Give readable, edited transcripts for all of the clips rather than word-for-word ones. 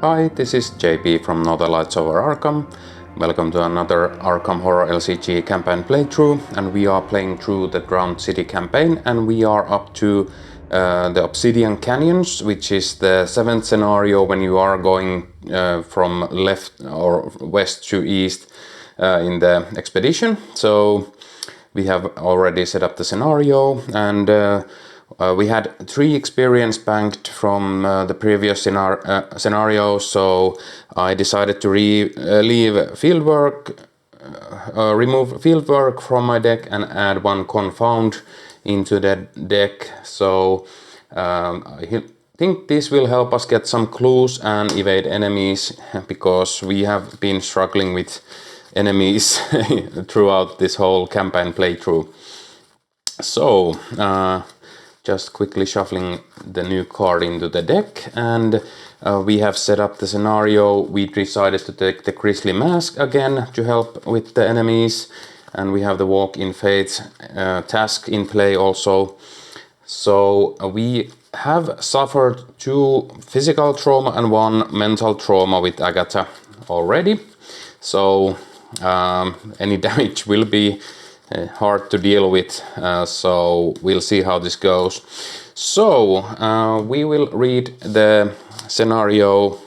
Hi, this is JP from Northern Lights over Arkham. Welcome to another Arkham Horror LCG campaign playthrough, and we are playing through the Drowned City campaign, and we are up to the Obsidian Canyons, which is the 7th scenario when you are going from left or west to east in the expedition. So we have already set up the scenario, and we had 3 experience banked from the previous scenario, so I decided to remove fieldwork from my deck and add 1 confound into the deck. So I think this will help us get some clues and evade enemies, because we have been struggling with enemies throughout this whole campaign playthrough. So just quickly shuffling the new card into the deck, and we have set up the scenario. We decided to take the Grisly Mask again to help with the enemies, and we have the Walk in Faith task in play also. So we have suffered 2 physical trauma and 1 mental trauma with Agatha already, so any damage will be hard to deal with, so we'll see how this goes. So we will read the scenario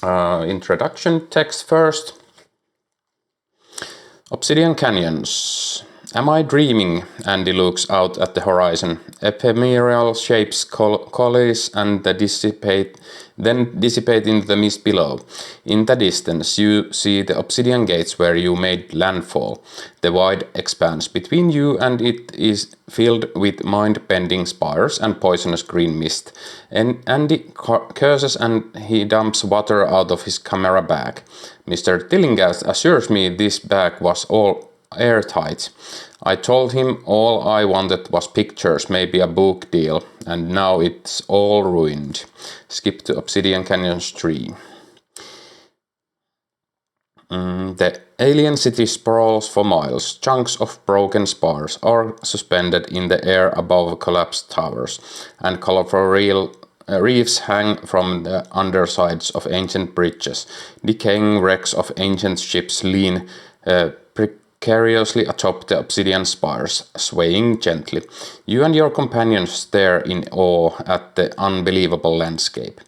introduction text first. Obsidian Canyons. Am I dreaming? Andy looks out at the horizon. Ephemeral shapes coalesce and dissipate into the mist below. In the distance, you see the obsidian gates where you made landfall. The wide expanse between you and it is filled with mind-bending spires and poisonous green mist. And Andy curses and he dumps water out of his camera bag. Mr. Tillinghast assures me this bag was all airtight. I told him all I wanted was pictures, maybe a book deal, and now it's all ruined. Skip to Obsidian Canyons 3. The alien city sprawls for miles. Chunks of broken spires are suspended in the air above collapsed towers, and colorful reefs hang from the undersides of ancient bridges. Decaying wrecks of ancient ships lean precariously atop the obsidian spires, swaying gently. You and your companions stare in awe at the unbelievable landscape.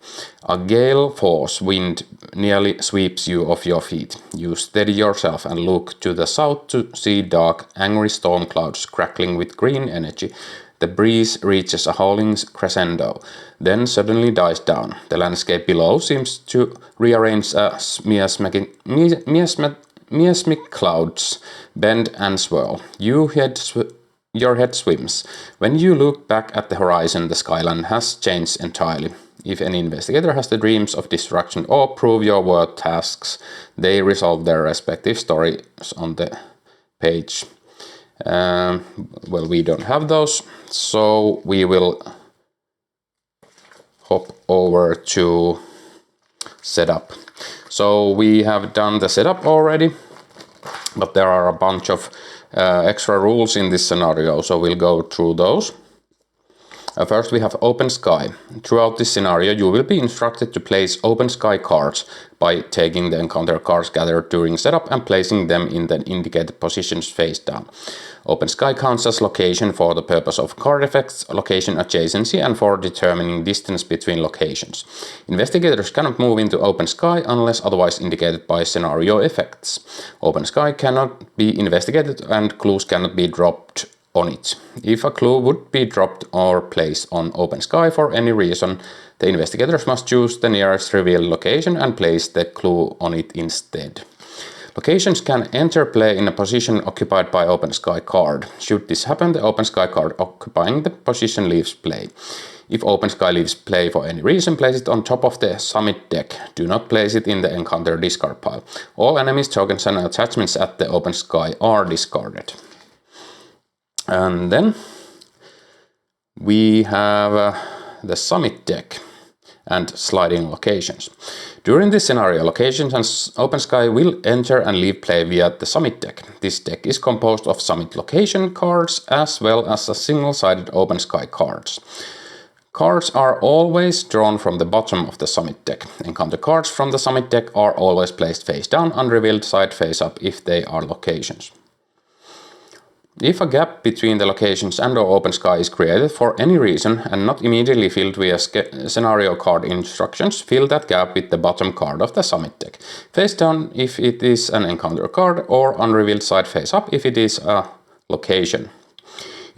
A gale-force wind nearly sweeps you off your feet. You steady yourself and look to the south to see dark, angry storm clouds crackling with green energy. The breeze reaches a howling crescendo, then suddenly dies down. The landscape below seems to rearrange as miasmic clouds bend and swirl. Your head swims. When you look back at the horizon, the skyline has changed entirely. If any investigator has the dreams of destruction or prove your worth tasks, they resolve their respective stories on the page. Well, we don't have those, so we will hop over to setup. So we have done the setup already, but there are a bunch of extra rules in this scenario, so we'll go through those. First, we have open sky. Throughout this scenario, you will be instructed to place open sky cards by taking the encounter cards gathered during setup and placing them in the indicated positions face down. Open sky counts as location for the purpose of card effects, location adjacency, and for determining distance between locations. Investigators cannot move into open sky unless otherwise indicated by scenario effects. Open sky cannot be investigated and clues cannot be dropped on it. If a clue would be dropped or placed on open sky for any reason, the investigators must choose the nearest revealed location and place the clue on it instead. Locations can enter play in a position occupied by open sky card. Should this happen, the open sky card occupying the position leaves play. If open sky leaves play for any reason, place it on top of the summit deck. Do not place it in the encounter discard pile. All enemies, tokens and attachments at the open sky are discarded. And then we have the summit deck and sliding locations. During this scenario, locations and open sky will enter and leave play via the summit deck. This deck is composed of summit location cards as well as a single-sided open sky cards. Cards are always drawn from the bottom of the summit deck. Encounter cards from the summit deck are always placed face down, unrevealed side face up if they are locations. If a gap between the locations and or open sky is created for any reason and not immediately filled via scenario card instructions, fill that gap with the bottom card of the summit deck. Face down if it is an encounter card, or unrevealed side face up if it is a location.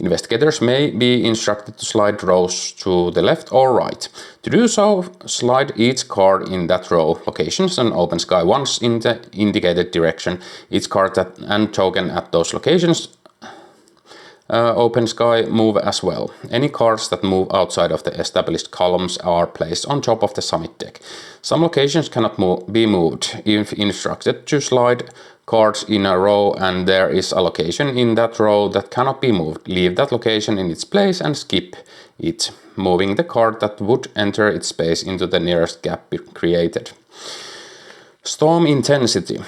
Investigators may be instructed to slide rows to the left or right. To do so, slide each card in that row, locations and open sky once in the indicated direction. Each card and token at those locations, open sky, move as well. Any cards that move outside of the established columns are placed on top of the summit deck. Some locations cannot be moved. If instructed to slide cards in a row and there is a location in that row that cannot be moved, leave that location in its place and skip it, moving the card that would enter its space into the nearest gap created. Storm intensity.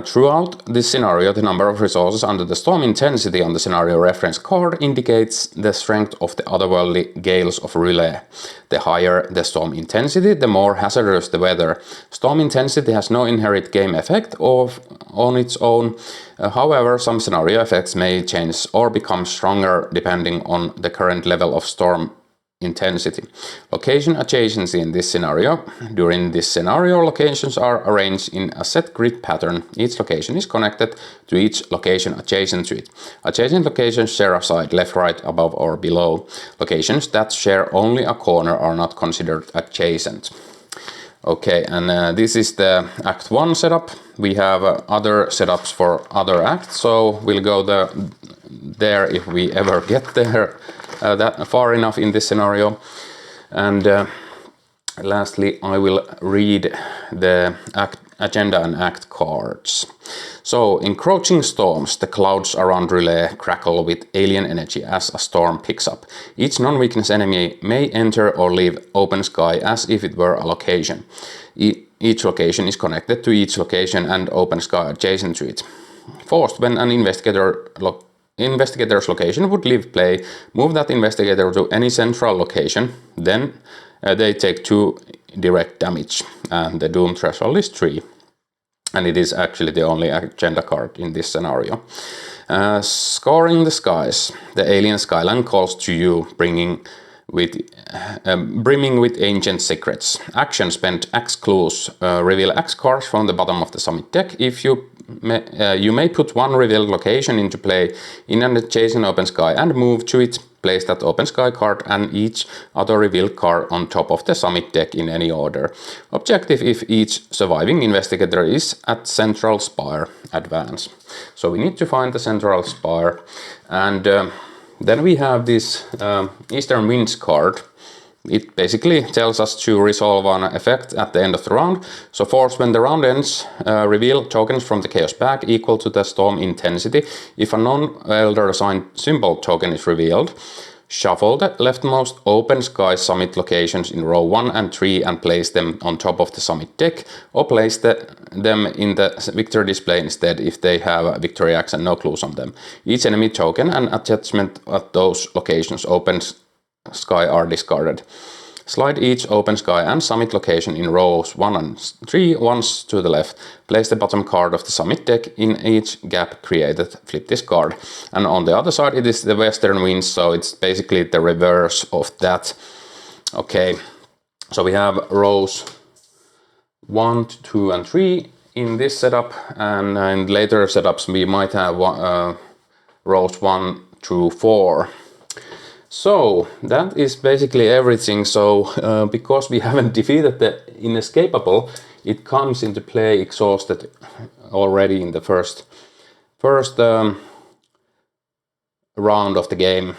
Throughout this scenario, the number of resources under the storm intensity on the scenario reference card indicates the strength of the otherworldly gales of Relay. The higher the storm intensity, the more hazardous the weather. Storm intensity has no inherent game effect on its own. However, some scenario effects may change or become stronger depending on the current level of storm intensity. Location adjacency in this scenario. During this scenario, locations are arranged in a set grid pattern. Each location is connected to each location adjacent to it. Adjacent locations share a side, left, right, above or below. Locations that share only a corner are not considered adjacent. Okay, and this is the Act 1 setup. We have other setups for other acts, so we'll go there if we ever get there. That far enough in this scenario. And lastly, I will read the agenda and act cards. So, encroaching storms, the clouds around Relay crackle with alien energy as a storm picks up. Each non-weakness enemy may enter or leave open sky as if it were a location. Each location is connected to each location and open sky adjacent to it. First, when an investigator's location would leave play, move that investigator to any central location, then they take 2 direct damage, and the doom threshold is 3. And it is actually the only agenda card in this scenario. Scoring the skies. The alien skyline calls to you, brimming with ancient secrets. Action: spend X clues. Reveal X cards from the bottom of the summit deck. If you may put 1 revealed location into play in an adjacent open sky and move to it. Place that open sky card and each other revealed card on top of the summit deck in any order. Objective: if each surviving investigator is at central spire, advance. So we need to find the central spire, and then we have this Eastern Winds card. It basically tells us to resolve an effect at the end of the round. So first, when the round ends, reveal tokens from the chaos bag equal to the storm intensity. If a non-elder assigned symbol token is revealed, shuffle the leftmost open sky summit locations in row 1 and 3 and place them on top of the summit deck, or place them in the victory display instead if they have a victory axe and no clues on them. Each enemy token and attachment at those locations open sky are discarded. Slide each open sky and summit location in rows 1 and 3 once to the left. Place the bottom card of the summit deck in each gap created. Flip this card. And on the other side it is the Western Winds, so it's basically the reverse of that. Okay, so we have rows 1, 2 and 3 in this setup, and in later setups we might have rows 1 through 4. So that is basically everything. So because we haven't defeated the inescapable, it comes into play exhausted already in the first round of the game.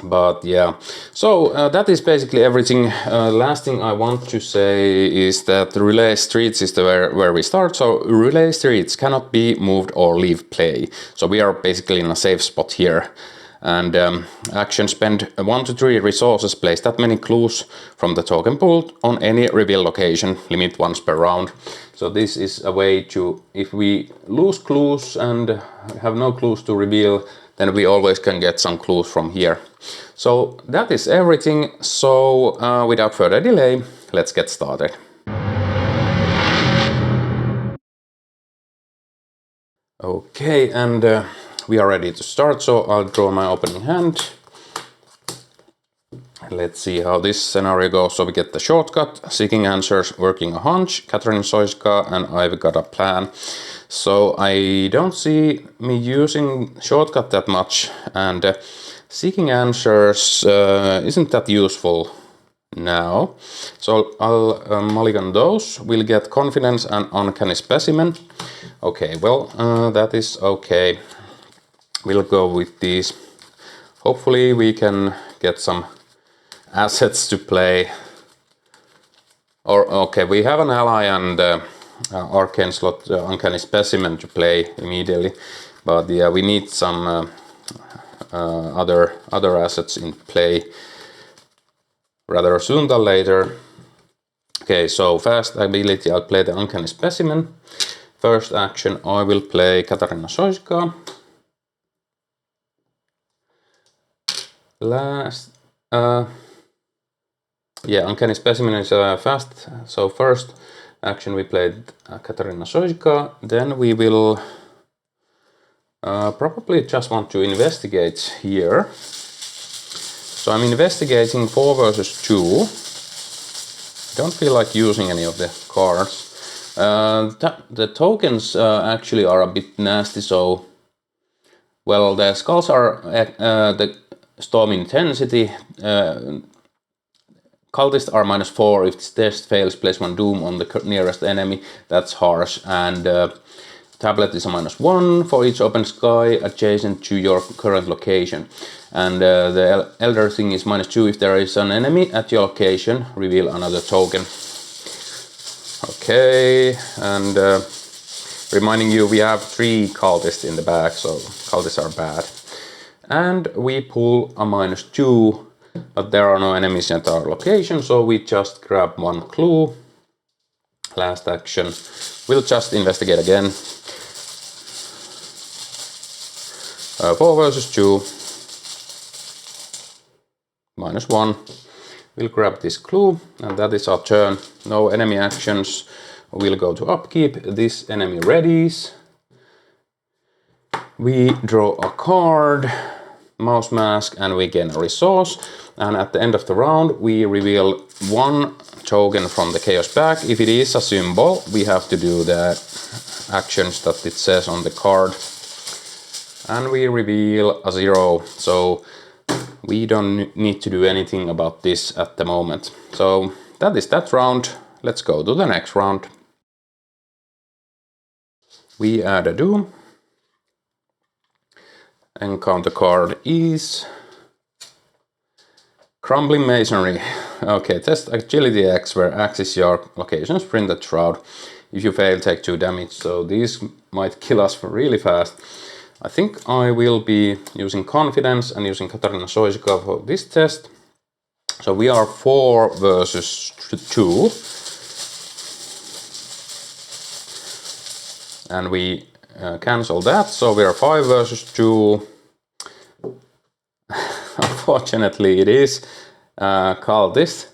But yeah, so that is basically everything. Last thing I want to say is that the Relay Streets is where we start. So Relay Streets cannot be moved or leave play. So we are basically in a safe spot here. And action: spend 1 to 3 resources, place that many clues from the token pool on any reveal location, limit once per round. So this is a way to, if we lose clues and have no clues to reveal, then we always can get some clues from here. So that is everything. So without further delay, let's get started. Okay, and we are ready to start, so I'll draw my opening hand. Let's see how this scenario goes. So we get the shortcut, seeking answers, working a hunch, Catherine Soiska, and I've got a plan. So I don't see me using shortcut that much, and seeking answers isn't that useful now. So I'll mulligan those. We'll get confidence and uncanny specimen. Okay, well, that is okay. We'll go with these. Hopefully we can get some assets to play. Or okay, we have an ally and arcane slot, uncanny specimen to play immediately, but yeah, we need some other assets in play rather soon than later. Okay, so fast ability, I'll play the uncanny specimen. First action, I will play Katarina Soiska. Last, yeah, uncanny specimen is fast. So first action we played Katarina Soiska. Then we will probably just want to investigate here. So I'm investigating 4 versus 2. Don't feel like using any of the cards. The tokens actually are a bit nasty, so well, the skulls are the storm intensity. Cultists are -4. If this test fails, place 1 doom on the nearest enemy. That's harsh. And tablet is a -1 for each open sky adjacent to your current location. And the elder thing is -2. If there is an enemy at your location, reveal another token. Okay, and reminding you, we have 3 cultists in the back, so cultists are bad. And we pull a -2, but there are no enemies at our location, so we just grab 1 clue. Last action, we'll just investigate again. 4 versus 2, -1. We'll grab this clue, and that is our turn. No enemy actions. We'll go to upkeep. This enemy readies. We draw a card, mouse mask, and we gain a resource. And at the end of the round, we reveal 1 token from the chaos bag. If it is a symbol, we have to do the actions that it says on the card. And we reveal a 0. So we don't need to do anything about this at the moment. So that is that round. Let's go to the next round. We add a doom. Encounter card is Crumbling Masonry. Okay, test agility X, where X is your location, sprint the shroud. If you fail, take 2 damage. So these might kill us really fast. I think I will be using confidence and using Katarina Soiska for this test. So we are 4 versus 2. And we cancel that, so we are 5 versus 2. Unfortunately, it is cultist.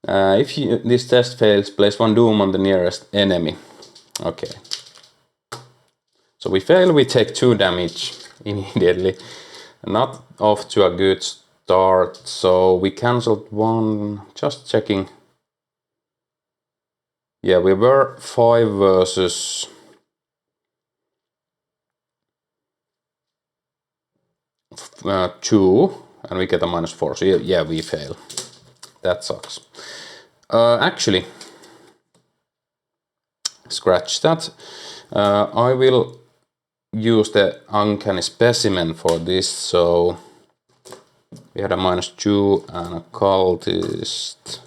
If this test fails, place 1 doom on the nearest enemy. Okay. So we fail, we take 2 damage immediately. Not off to a good start, so we cancelled 1. Just checking. Yeah, we were 5 versus 2, and we get a -4. So yeah, we fail. That sucks. Actually, scratch that. I will use the uncanny specimen for this. So we had a -2 and a cultist.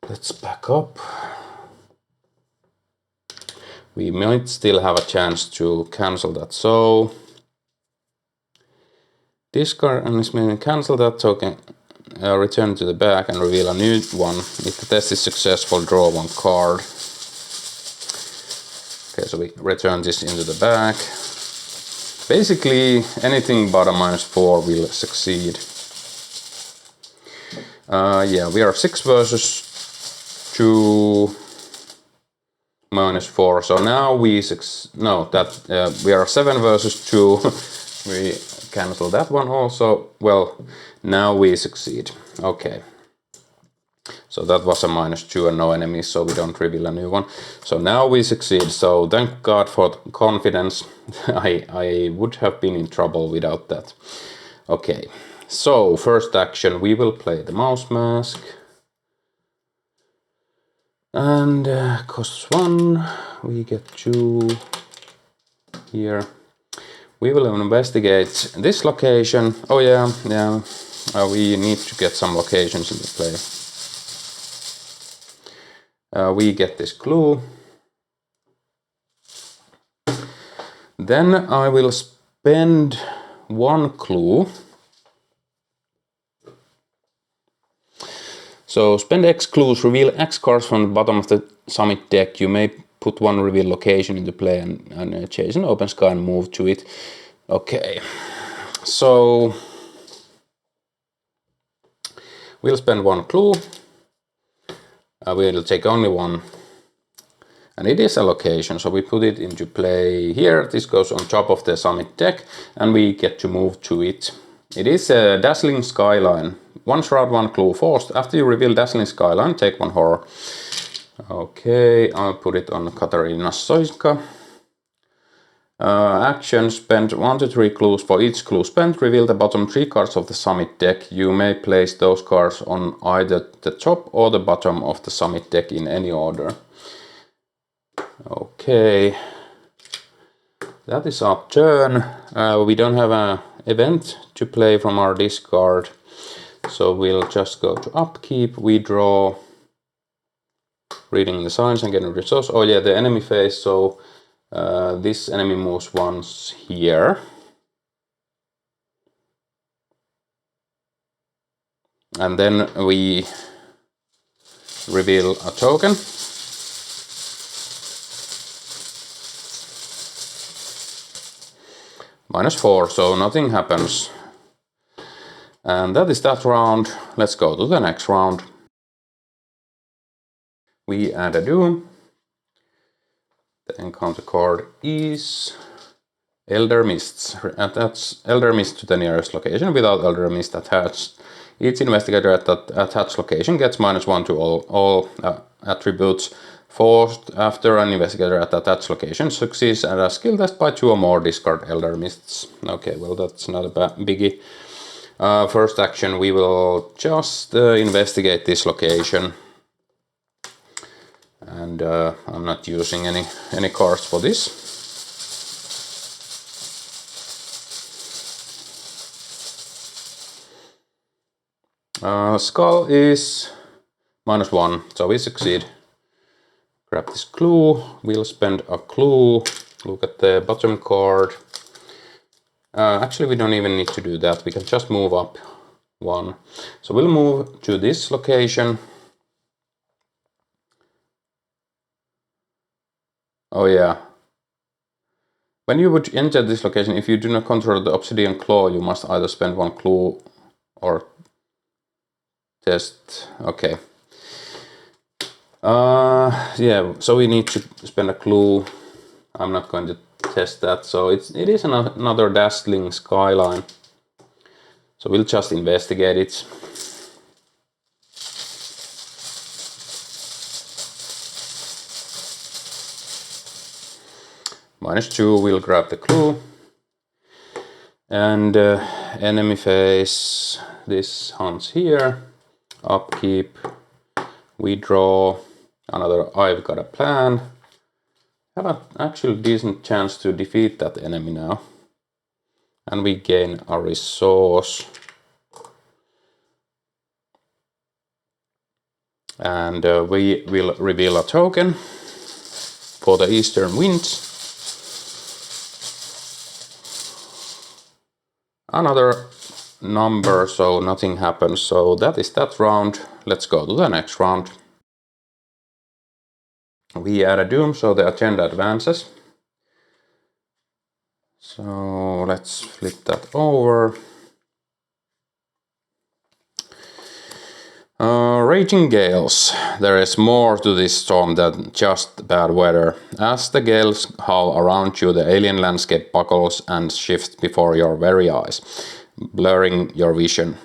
Let's back up. We might still have a chance to cancel that. So discard and this means cancel that token, return to the back and reveal a new one. If the test is successful, draw 1 card. Okay, so we return this into the back. Basically, anything but a -4 will succeed. Yeah, we are 6 versus 2 -4. So now we we are 7 versus 2. We cancel that one also. Well, now we succeed. Okay. So that was a -2 and no enemies, so we don't reveal a new one. So now we succeed. So thank God for confidence. I would have been in trouble without that. Okay. So first action, we will play the mouse mask. And costs 1. We get 2 here. We will investigate this location. Oh yeah. We need to get some locations into play. We get this clue. Then I will spend 1 clue. So spend X clues, reveal X cards from the bottom of the summit deck. You may put 1 reveal location into play and chase an open sky and move to it. Okay, so we'll spend 1 clue. We'll take only 1. And it is a location, so we put it into play here. This goes on top of the summit deck, and we get to move to it. It is a dazzling skyline. 1 shroud, 1 clue forced. After you reveal dazzling skyline, take 1 horror. Okay, I'll put it on Katarina Soiska. Action, spend 1 to 3 clues. For each clue spent, reveal the bottom 3 cards of the summit deck. You may place those cards on either the top or the bottom of the summit deck in any order. Okay, that is our turn. We don't have an event to play from our discard, so we'll just go to upkeep. We draw reading the signs and getting resource. Oh yeah, the enemy phase. So this enemy moves once here. And then we reveal a token. -4, so nothing happens. And that is that round. Let's go to the next round. We add a doom. The encounter card is Elder Mists. Attach Elder Mist to the nearest location without Elder Mist attached. Each investigator at that attached location gets -1 to all attributes forced after an investigator at that attached location succeeds at a skill test by 2 or more, discard Elder Mists. Okay, well that's not a biggie. First action, we will just investigate this location. And I'm not using any cards for this. Skull is -1, so we succeed. Grab this clue. We'll spend a clue. Look at the bottom card. Actually, we don't even need to do that. We can just move up 1. So we'll move to this location. Oh yeah. When you would enter this location, if you do not control the Obsidian Claw, you must either spend 1 clue or test. Okay. Yeah, so we need to spend a clue. I'm not going to test that. So it is another dazzling skyline. So we'll just investigate it. -2, we'll grab the clue. And enemy phase, this hunts here. Upkeep. We draw another I've got a plan. Have an actual decent chance to defeat that enemy now. And we gain a resource. And we will reveal a token for the Eastern Winds. Another number, so nothing happens. So that is that round. Let's go to the next round. We add a doom, so the agenda advances. So let's flip that over. Raging gales. There is more to this storm than just bad weather. As the gales howl around you, the alien landscape buckles and shifts before your very eyes, blurring your vision.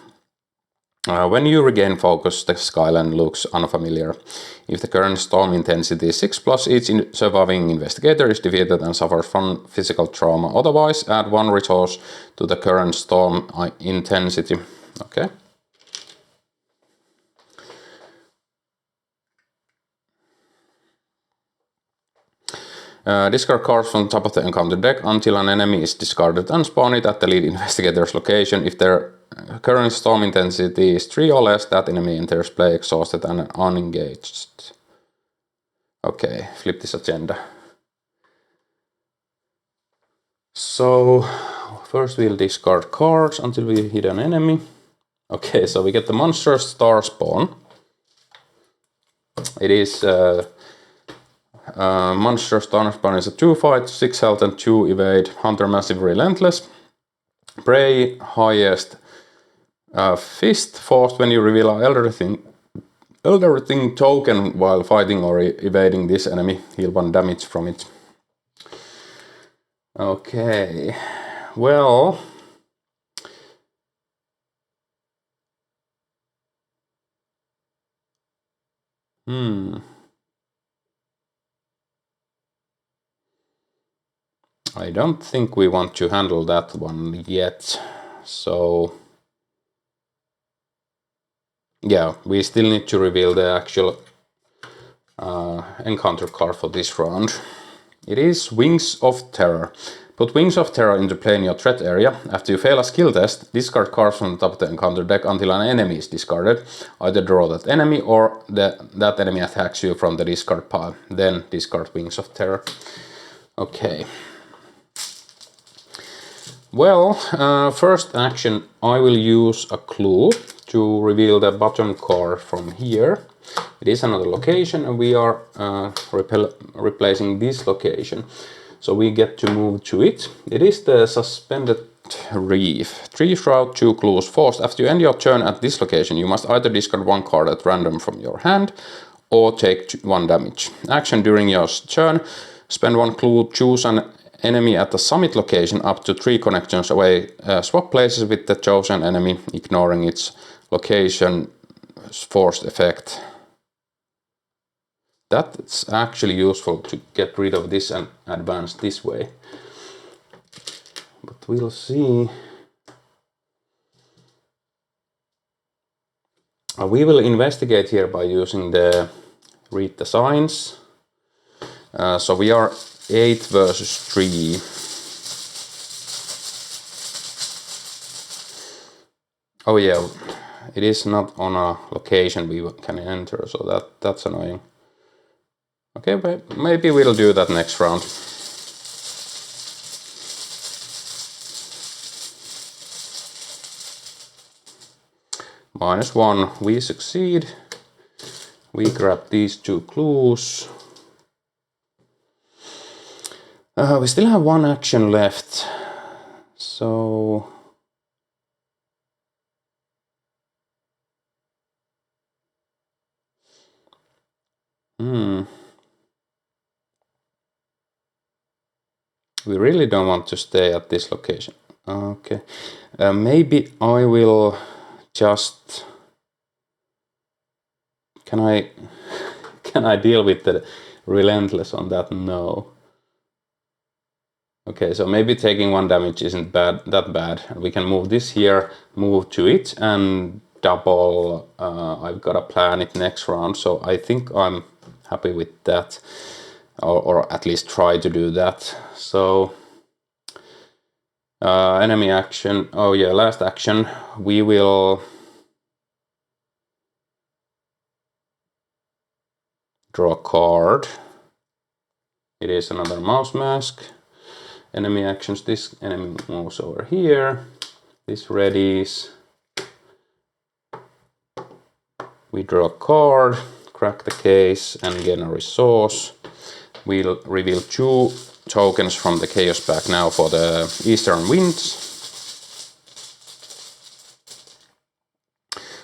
When you regain focus, the skyline looks unfamiliar. If the current storm intensity is 6+, each surviving investigator is defeated and suffers from physical trauma. Otherwise, add 1 resource to the current storm intensity. Okay. Discard cards from the top of the encounter deck until an enemy is discarded and spawn it at the lead investigator's location. If their current storm intensity is 3 or less, that enemy enters play exhausted and unengaged. Okay, flip this agenda. So, first we'll discard cards until we hit an enemy. Okay, so we get the monstrous star spawn. It is monster star spawn is a 2 fight, 6 health and 2 evade. Hunter massive relentless. Prey highest fist forced when you reveal an elder thing token while fighting or evading this enemy. Heal 1 damage from it. Okay, well. I don't think we want to handle that one yet, so yeah, we still need to reveal the actual encounter card for this round. It is Wings of Terror. Put Wings of Terror into play in your threat area. After you fail a skill test, discard cards from the top of the encounter deck until an enemy is discarded. Either draw that enemy or that enemy attacks you from the discard pile. Then discard Wings of Terror. Okay. Well, first action, I will use a clue to reveal the bottom card from here. It is another location and we are replacing this location. So we get to move to it. It is the Suspended Reef. 3 shroud, 2 clues forced. After you end your turn at this location, you must either discard 1 card at random from your hand or take 1 damage. Action during your turn, spend 1 clue, choose an enemy at the summit location up to 3 connections away. Swap places with the chosen enemy, ignoring its location forced effect. That's actually useful to get rid of this and advance this way. But we'll see. We will investigate here by using the read the signs. So we are 8 versus 3. Oh yeah, it is not on a location we can enter, so that's annoying. Okay, but maybe we'll do that next round. -1, we succeed. We grab these 2 clues. We still have 1 action left, so we really don't want to stay at this location. Okay, maybe I will just. Can I deal with the relentless on that? No. Okay, so maybe taking 1 damage isn't that bad. We can move this here, move to it, and double. I've got to plan it next round, so I think I'm happy with that, or at least try to do that. So enemy action. Oh yeah, last action. We will draw a card. It is another mouse mask. Enemy actions, this enemy moves over here, this readies, we draw a card, crack the case and gain a resource. We'll reveal 2 tokens from the Chaos pack now for the Eastern Winds.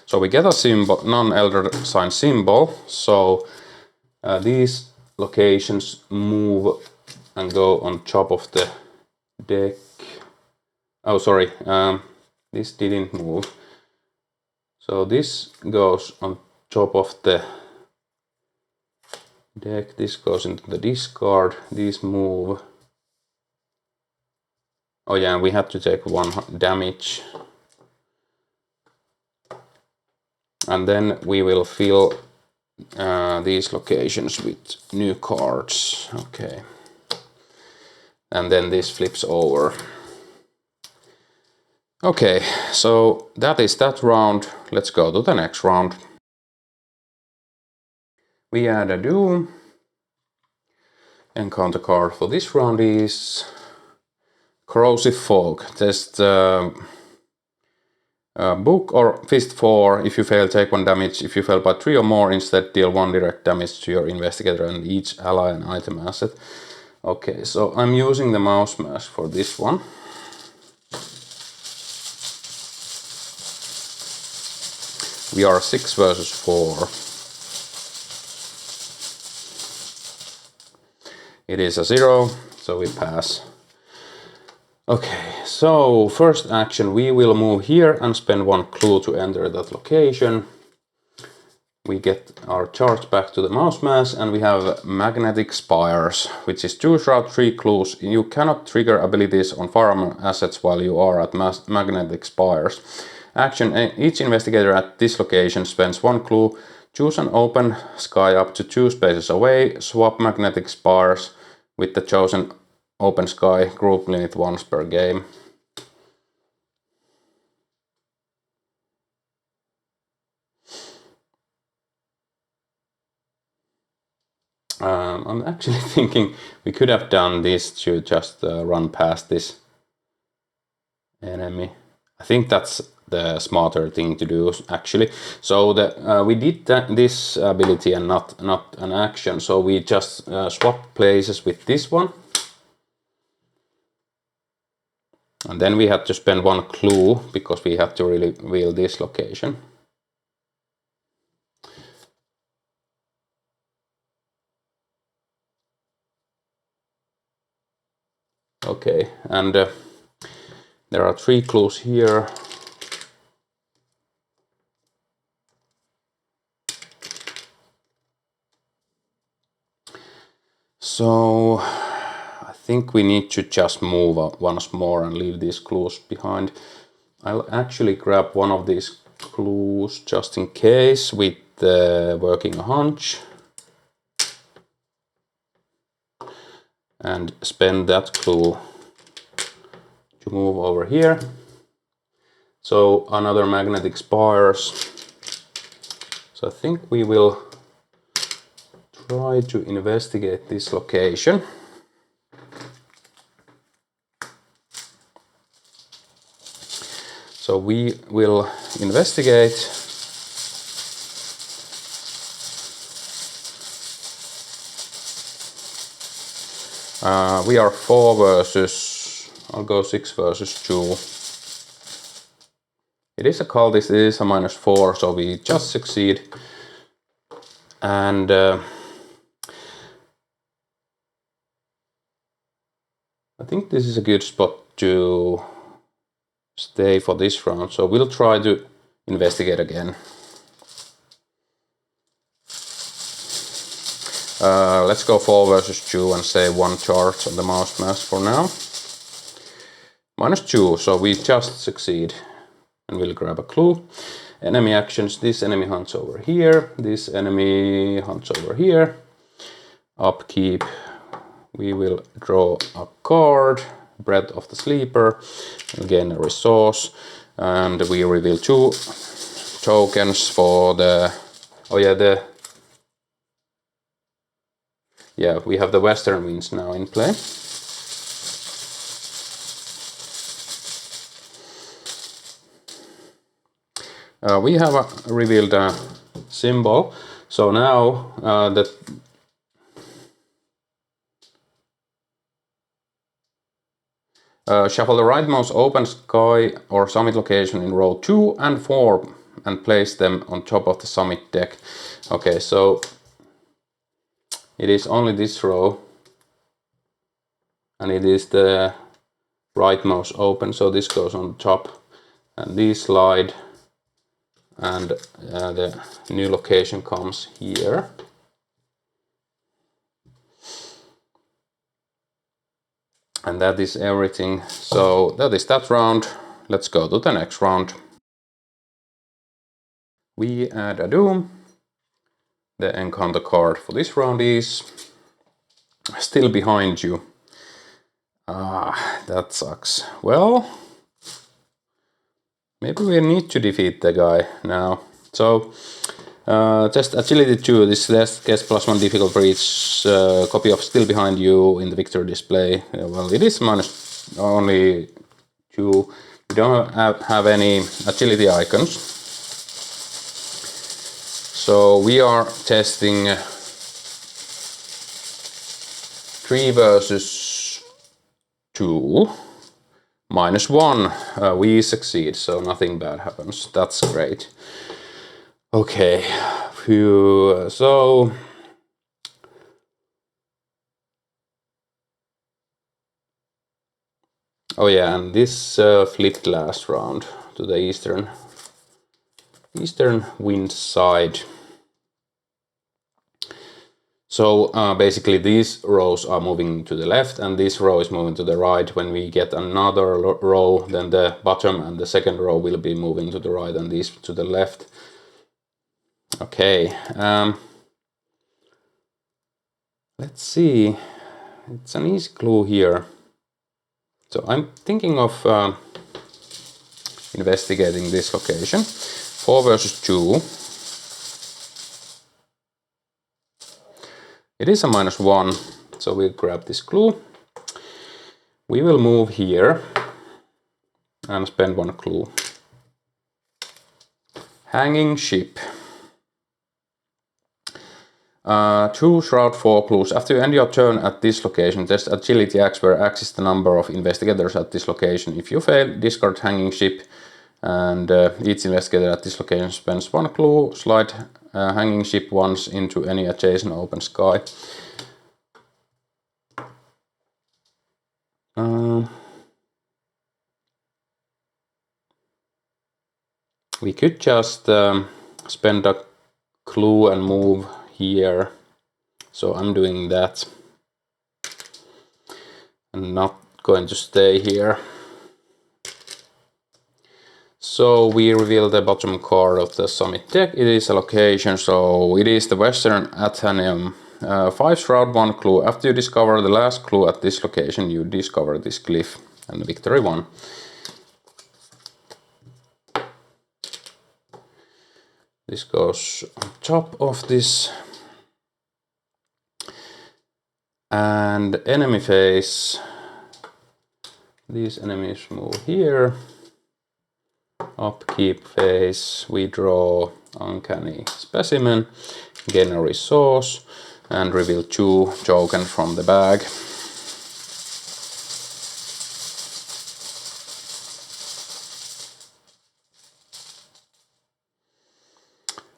So we get a symbol, non-elder sign symbol, so these locations move and go on top of the deck. Oh, sorry, this didn't move. So this goes on top of the deck, this goes into the discard, these move. Oh yeah, we have to take 1 damage. And then we will fill these locations with new cards. Okay. And then this flips over. Okay, so that is that round. Let's go to the next round. We add a do. Encounter card for this round is Corrosive Fog. Test book or fist 4. If you fail, take 1 damage. If you fail by 3 or more, instead deal 1 direct damage to your investigator and each ally and item asset. Okay, so I'm using the mouse mask for this one. We are 6 versus 4. It is a 0, so we pass. Okay, so first action, we will move here and spend 1 clue to enter that location. We get our charge back to the mouse mask, and we have Magnetic Spires, which is 2 shroud, 3 clues. You cannot trigger abilities on farm assets while you are at Magnetic Spires. Action, each investigator at this location spends 1 clue. Choose an open sky up to 2 spaces away. Swap Magnetic Spires with the chosen open sky. Group limit once per game. I'm actually thinking we could have done this to just run past this enemy. I think that's the smarter thing to do, actually. So we did this ability and not an action, so we just swapped places with this one. And then we had to spend 1 clue because we had to reveal this location. Okay, and there are 3 clues here. So I think we need to just move once more and leave these clues behind. I'll actually grab one of these clues just in case with working a hunch. And spend that clue to move over here. So another Magnetic Spires. So I think we will try to investigate this location. So we will investigate. We are 4 versus, I'll go 6 versus 2. It is a cultist, it is a -4, so we just succeed. And I think this is a good spot to stay for this round, so we'll try to investigate again. Let's go 4 versus 2 and save 1 charge on the mouse mask for now. -2, so we just succeed. And we'll grab a clue. Enemy actions, this enemy hunts over here, this enemy hunts over here. Upkeep, we will draw a card, Breath of the Sleeper, again a resource, and we reveal 2 tokens for the, we have the Western Winds now in play. We have revealed a symbol, so now Shuffle the rightmost open sky or summit location in row 2 and 4 and place them on top of the summit deck. Okay, so it is only this row and it is the rightmost open, so this goes on top and these slide and the new location comes here. And that is everything. So that is that round. Let's go to the next round. We add a doom. The encounter card for this round is still behind you. That sucks. Well, maybe we need to defeat the guy now. So just agility 2, this gets +1 difficult for each copy of still behind you in the victory display. Well, it is minus only 2. We don't have any agility icons. So we are testing 3 versus 2. -1. We succeed, so nothing bad happens. That's great. Okay, phew. So oh yeah, and this flipped last round to the eastern wind side. So basically these rows are moving to the left and this row is moving to the right. When we get another row, then the bottom and the second row will be moving to the right and these to the left. Okay, let's see. It's an easy clue here. So I'm thinking of investigating this location. 4 versus 2. It is a -1, so we'll grab this clue. We will move here and spend 1 clue. Hanging ship. 2 shroud 4 clues. After you end your turn at this location, test agility X, where X is the number of investigators at this location. If you fail, discard hanging ship, and each investigator at this location spends 1 clue. Slide hanging ship once into any adjacent open sky. We could just spend a clue and move here. So I'm doing that. I'm not going to stay here. So we reveal the bottom card of the summit deck. It is a location, so it is the Western Athenaeum. 5 shroud 1 clue. After you discover the last clue at this location, you discover this cliff and victory 1. This goes on top of this. And enemy phase. These enemies move here. Upkeep phase. We draw uncanny specimen, gain a resource, and reveal 2 tokens from the bag.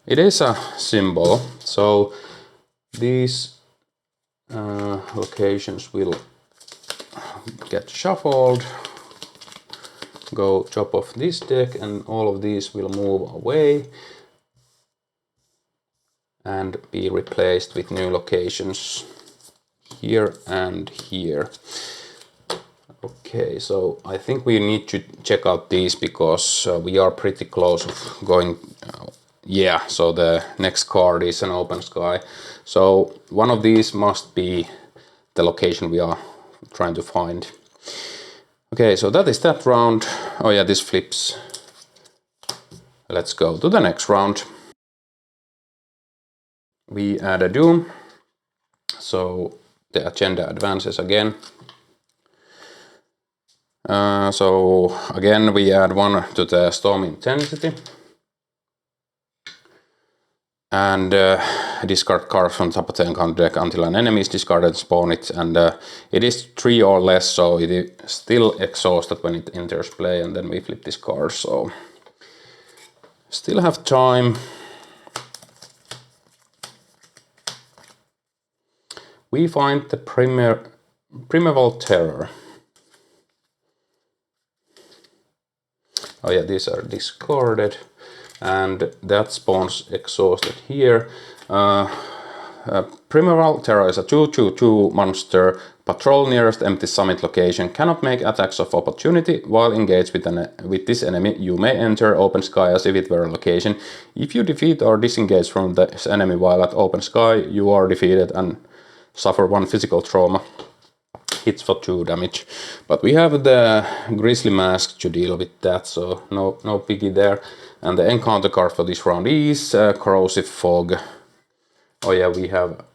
It is a symbol, so these locations will get shuffled, go top of this deck, and all of these will move away and be replaced with new locations here and here. Okay, so I think we need to check out these because we are pretty close of going. Yeah, so the next card is an open sky. So one of these must be the location we are trying to find. Okay, so that is that round. Oh yeah, this flips. Let's go to the next round. We add a doom. So the agenda advances again. So again we add 1 to the storm intensity. and discard cards from top of the encounter deck until an enemy is discarded, spawn it, and it is 3 or less, so it is still exhausted when it enters play, and then we flip this card, so still have time. We find the Primeval Terror. Oh yeah, these are discarded, and that spawns exhausted here. Primeval Terror is a 2/2/2 monster. Patrol nearest empty summit location. Cannot make attacks of opportunity. While engaged with this enemy, you may enter open sky as if it were a location. If you defeat or disengage from this enemy while at open sky, you are defeated and suffer 1 physical trauma. Hits for 2 damage. But we have the Grizzly Mask to deal with that, so no biggie there. And the encounter card for this round is Corrosive Fog. Oh yeah, we have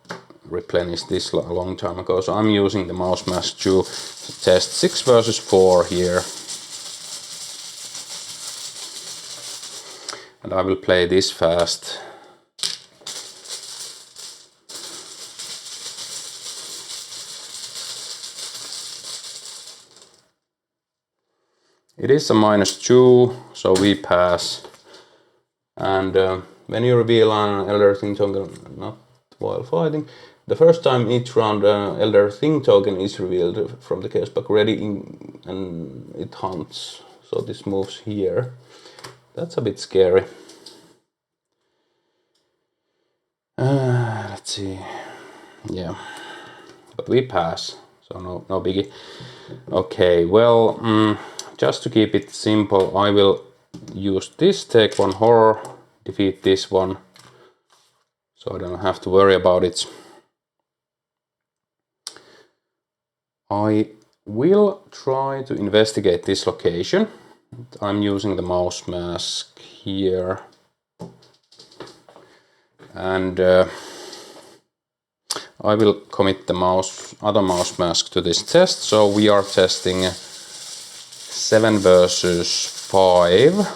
replenished this a long time ago, so I'm using the Mouse Mask to test 6 versus 4 here. And I will play this fast. It is a -2, so we pass. And when you reveal an Elder Thing token, not while fighting, the first time each round an Elder Thing token is revealed from the chaos pack ready and it hunts. So this moves here. That's a bit scary. Let's see. Yeah, but we pass, so no biggie. Okay, well, just to keep it simple, I will use this, take 1 horror, defeat this one, so I don't have to worry about it. I will try to investigate this location. I'm using the Mouse Mask here. And I will commit the other Mouse Mask to this test, so we are testing 7 versus 5,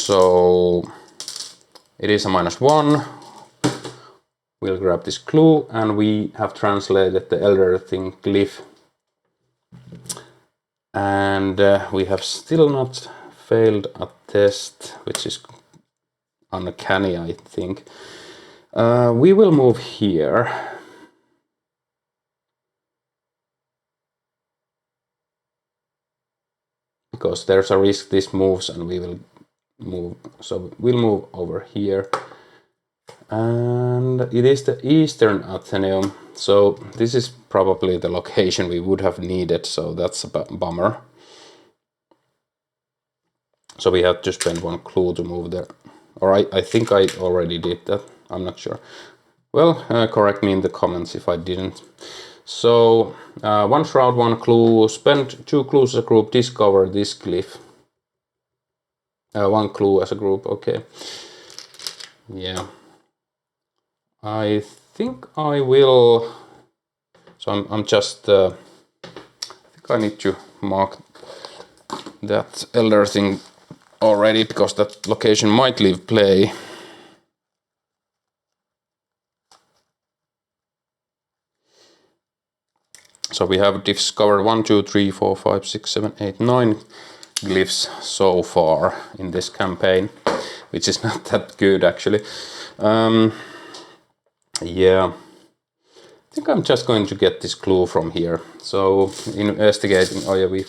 so it is a -1. We'll grab this clue, and we have translated the Elder Thing glyph, and we have still not failed a test, which is uncanny, I think. We will move here. Because there's a risk this moves and we will move, so we'll move over here. And it is the Eastern Athenaeum, so this is probably the location we would have needed, so that's a bummer. So we have to spend 1 clue to move there. Or I think I already did that, I'm not sure. Well, correct me in the comments if I didn't. So, 1 shroud, 1 clue, spend 2 clues as a group, discover this glyph. 1 clue as a group, okay. Yeah. I think I will... So I'm just... I think I need to mark that Elder Thing already, because that location might leave play. So we have discovered 1, 2, 3, 4, 5, 6, 7, 8, 9 glyphs so far in this campaign, which is not that good actually. Yeah, I think I'm just going to get this clue from here. So investigating, oh yeah, we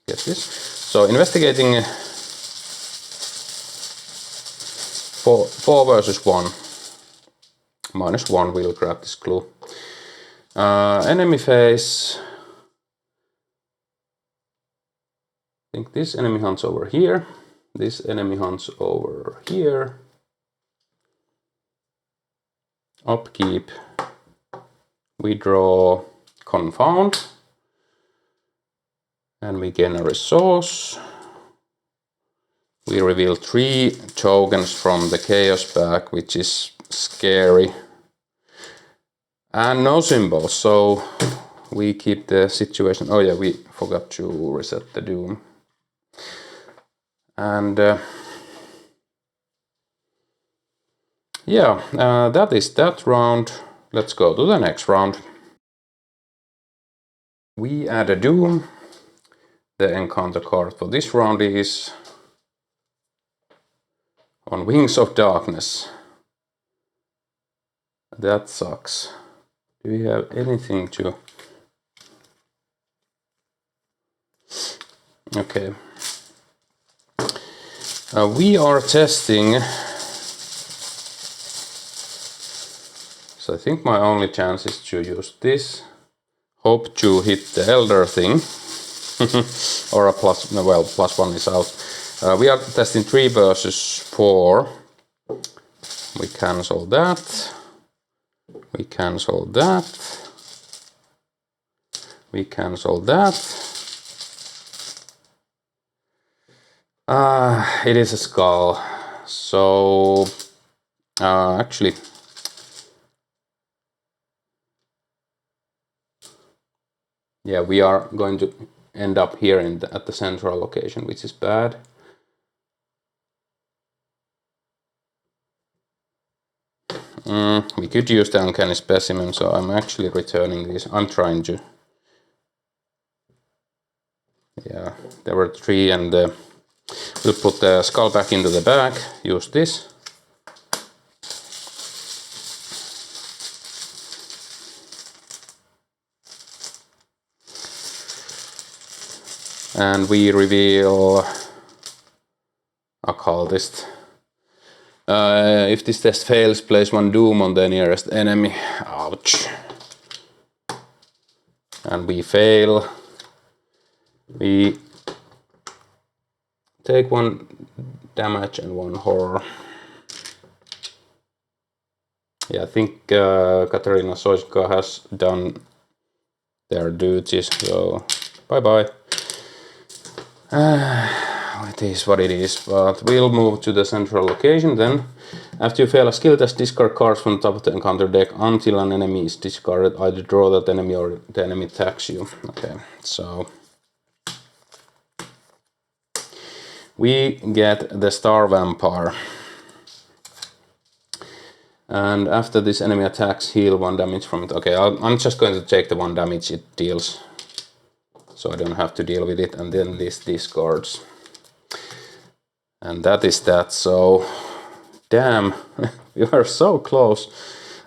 get this. So investigating 4 versus 1. -1, we'll grab this clue. Enemy phase. I think this enemy hunts over here. This enemy hunts over here. Upkeep. We draw Confound. And we gain a resource. We reveal 3 tokens from the Chaos pack, which is scary. And no symbols, so we keep the situation. Oh yeah, we forgot to reset the Doom. And Yeah, that is that round. Let's go to the next round. We add a Doom. The encounter card for this round is on Wings of Darkness. That sucks. Do we have anything to... Okay. We are testing... So I think my only chance is to use this. Hope to hit the Elder thing. Or a plus... Well, +1 is out. We are testing 3 versus 4. We cancel that. We cancel that. We cancel that. It is a skull. So actually, yeah, we are going to end up here at the central location, which is bad. We could use the uncanny specimen, so I'm actually returning these. I'm trying to... Yeah, there were 3, and we'll put the skull back into the bag, use this. And we reveal Occultist. If this test fails, place 1 Doom on the nearest enemy. Ouch. And we fail. We take 1 damage and 1 horror. Yeah, I think Katarina Soiska has done their duties, so bye-bye. It is what it is, but we'll move to the central location then. After you fail a skill test, discard cards from the top of the encounter deck until an enemy is discarded. Either draw that enemy or the enemy attacks you. Okay, so we get the Star Vampire. And after this enemy attacks, heal 1 damage from it. Okay, I'm just going to take the 1 damage it deals, so I don't have to deal with it, and then this discards. And that is that, so damn, we are so close.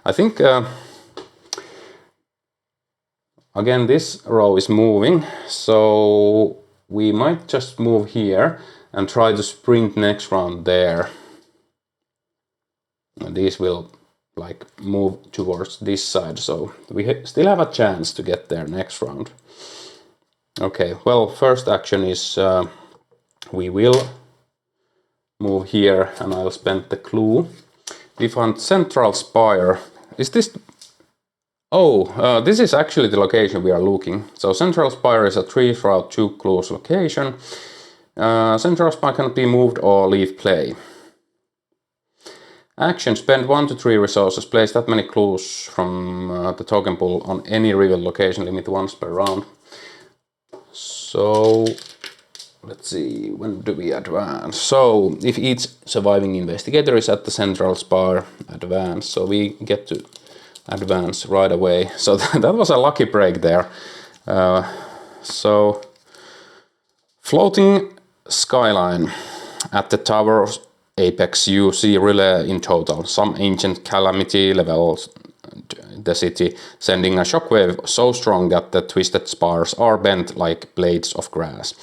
I think, again, this row is moving, so we might just move here and try to sprint next round there. And these will like move towards this side, so we still have a chance to get there next round. Okay, well, first action is we will move here, and I'll spend the clue. We found Central Spire. Is this... Oh, this is actually the location we are looking. So Central Spire is a 3-route 2 clues location. Central Spire cannot be moved or leave play. Action, spend 1 to 3 resources. Place that many clues from the token pool on any revealed location, limit once per round. So... Let's see, when do we advance? So, if each surviving investigator is at the Central Spire, advance. So we get to advance right away. So that was a lucky break there. So, floating skyline. At the tower's apex you see relay in total. Some ancient calamity levels the city, sending a shockwave so strong that the twisted spires are bent like blades of grass.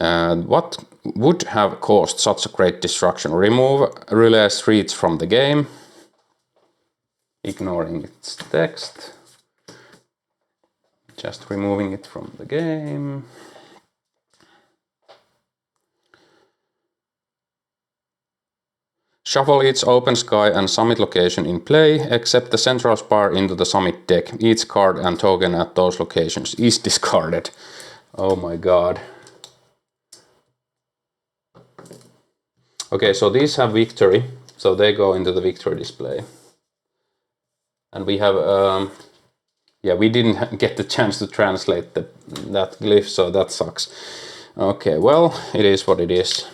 What would have caused such a great destruction? Remove relay streets from the game. Ignoring its text. Just removing it from the game. Shuffle each open sky and summit location in play, except the Central Spire into the summit deck. Each card and token at those locations is discarded. Oh my god. Okay, so these have victory, so they go into the victory display. And we have, yeah, we didn't get the chance to translate that glyph, so that sucks. Okay, well, it is what it is.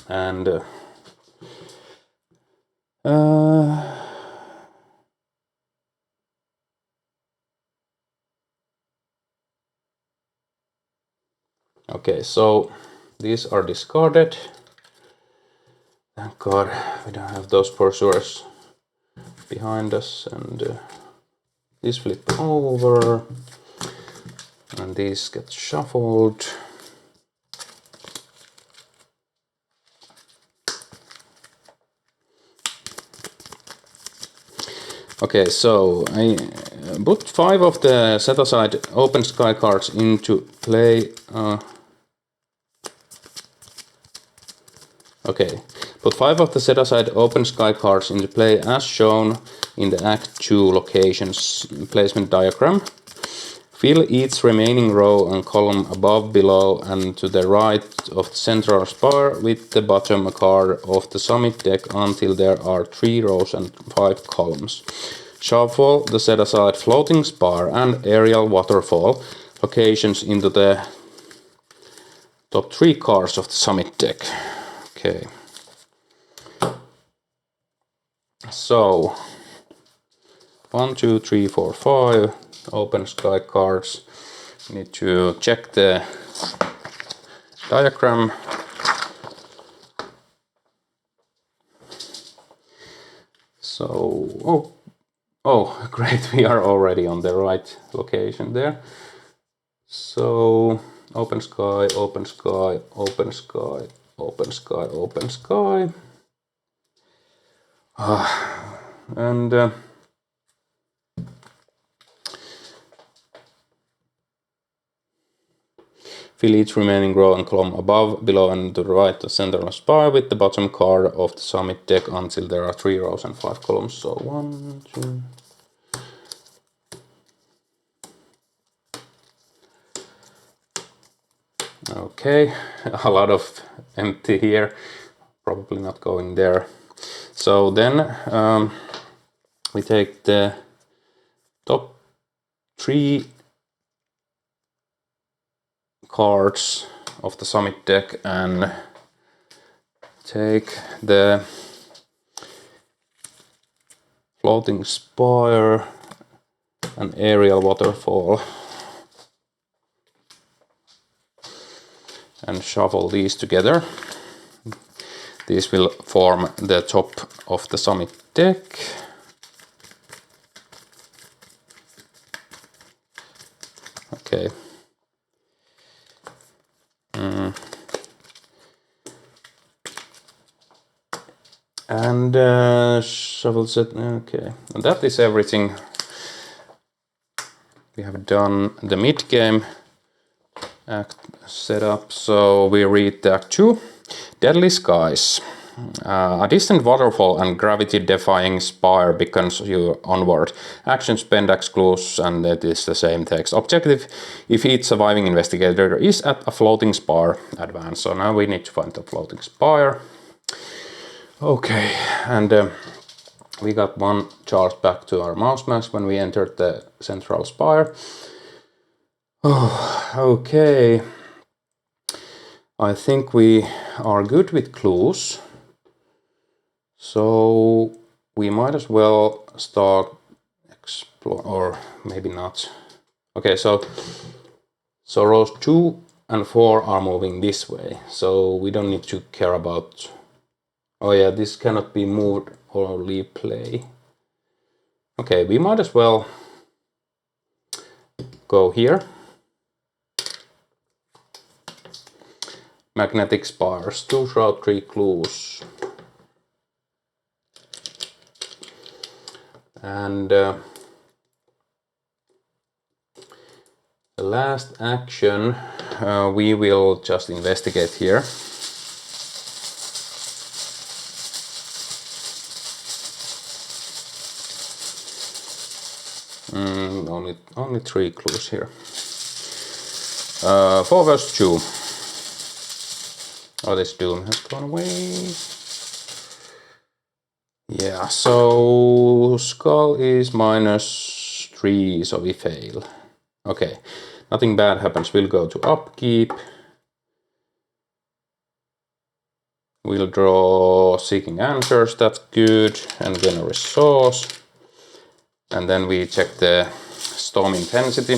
And Okay, so these are discarded. Thank God we don't have those pursuers behind us, and these flip over, and these get shuffled. Okay, so I put 5 of the set-aside open sky cards into play. Okay, put 5 of the set-aside open sky cards into play as shown in the Act 2 locations placement diagram. Fill each remaining row and column above, below, and to the right of the central spire with the bottom card of the summit deck until there are 3 rows and 5 columns. Shuffle the set-aside floating spire and aerial waterfall locations into the top 3 cards of the summit deck. Okay. So 1, 2, 3, 4, 5 open sky cards. Need to check the diagram. So oh great, we are already on the right location there. So open sky, open sky, open sky, open sky, open sky. And fill each remaining row and column above, below, and to the right the central spire with the bottom card of the summit deck until there are 3 rows and 5 columns. So 1, 2. Okay, a lot of empty here, probably not going there. So then we take the top 3 cards of the summit deck and take the floating spire and aerial waterfall and shuffle these together. These will form the top of the summit deck. Okay. And shuffle set. Okay, and that is everything. We have done the mid game act setup, so we read the Act 2. Deadly Skies. A distant waterfall and gravity-defying spire beckons you onward. Action spend X clues, and it is the same text. Objective: if each surviving investigator is at a floating spire, advance. So now we need to find the floating spire. Okay, and we got 1 charge back to our mouse mask when we entered the central spire. Oh, okay. I think we are good with clues. So we might as well start explore, or maybe not. Okay, so rows 2 and 4 are moving this way, so we don't need to care about. Oh yeah, this cannot be moved or leave play. Okay, we might as well go here. Magnetic spires, 2 shroud, 3 clues. And the last action, we will just investigate here. Only 3 clues here. 4 versus 2. Oh, this doom has gone away. Yeah, so skull is -3, so we fail. Okay, nothing bad happens. We'll go to upkeep. We'll draw Seeking Answers, that's good, and then a resource. And then we check the storm intensity,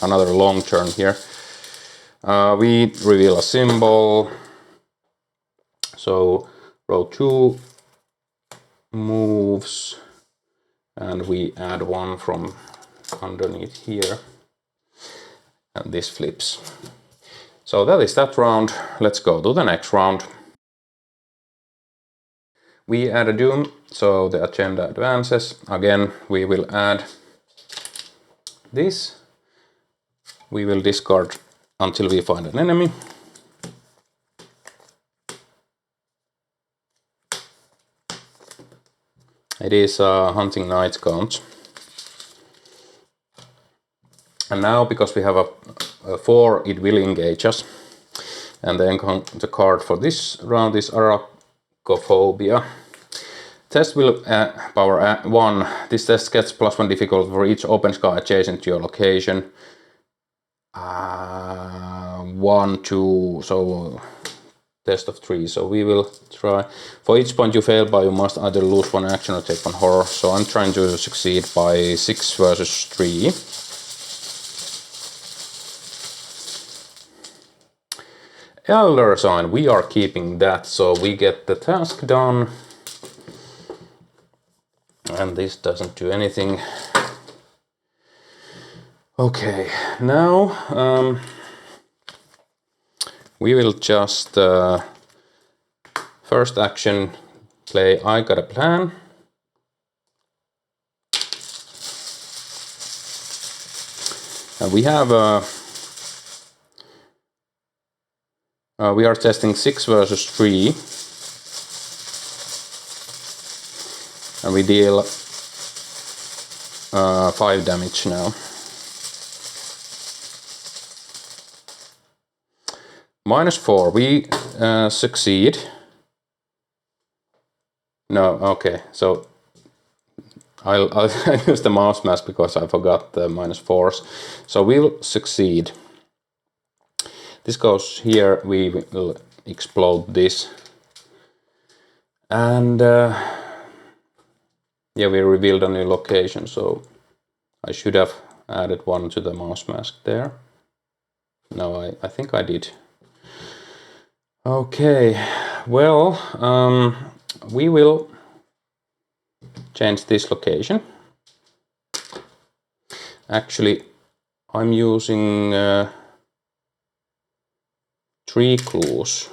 another long turn here. We reveal a symbol. So row 2 moves, and we add one from underneath here, and this flips. So that is that round. Let's go to the next round. We add a doom, so the agenda advances. Again, we will add this. We will discard until we find an enemy. It is a hunting knight count. And now, because we have a 4, it will engage us. And then the card for this round is Arachnophobia. Test will power 1. This test gets +1 difficulty for each open sky adjacent to your location. 1, 2, so test of 3. So we will try. For each point you fail by, you must either lose 1 action or take 1 horror. So I'm trying to succeed by 6 versus 3. Elder Sign, we are keeping that, so we get the task done. And this doesn't do anything. Okay, now we will just first action play I Got a Plan. And we have we are testing 6 versus 3. And we deal 5 damage now. -4, we succeed. No, okay, so I'll use the mouse mask because I forgot the -4s. So we'll succeed. This goes here, we will explode this. And yeah, we revealed a new location, so I should have added one to the mouse mask there. No, I think I did. Okay, well, we will change this location. Actually, I'm using 3 clues.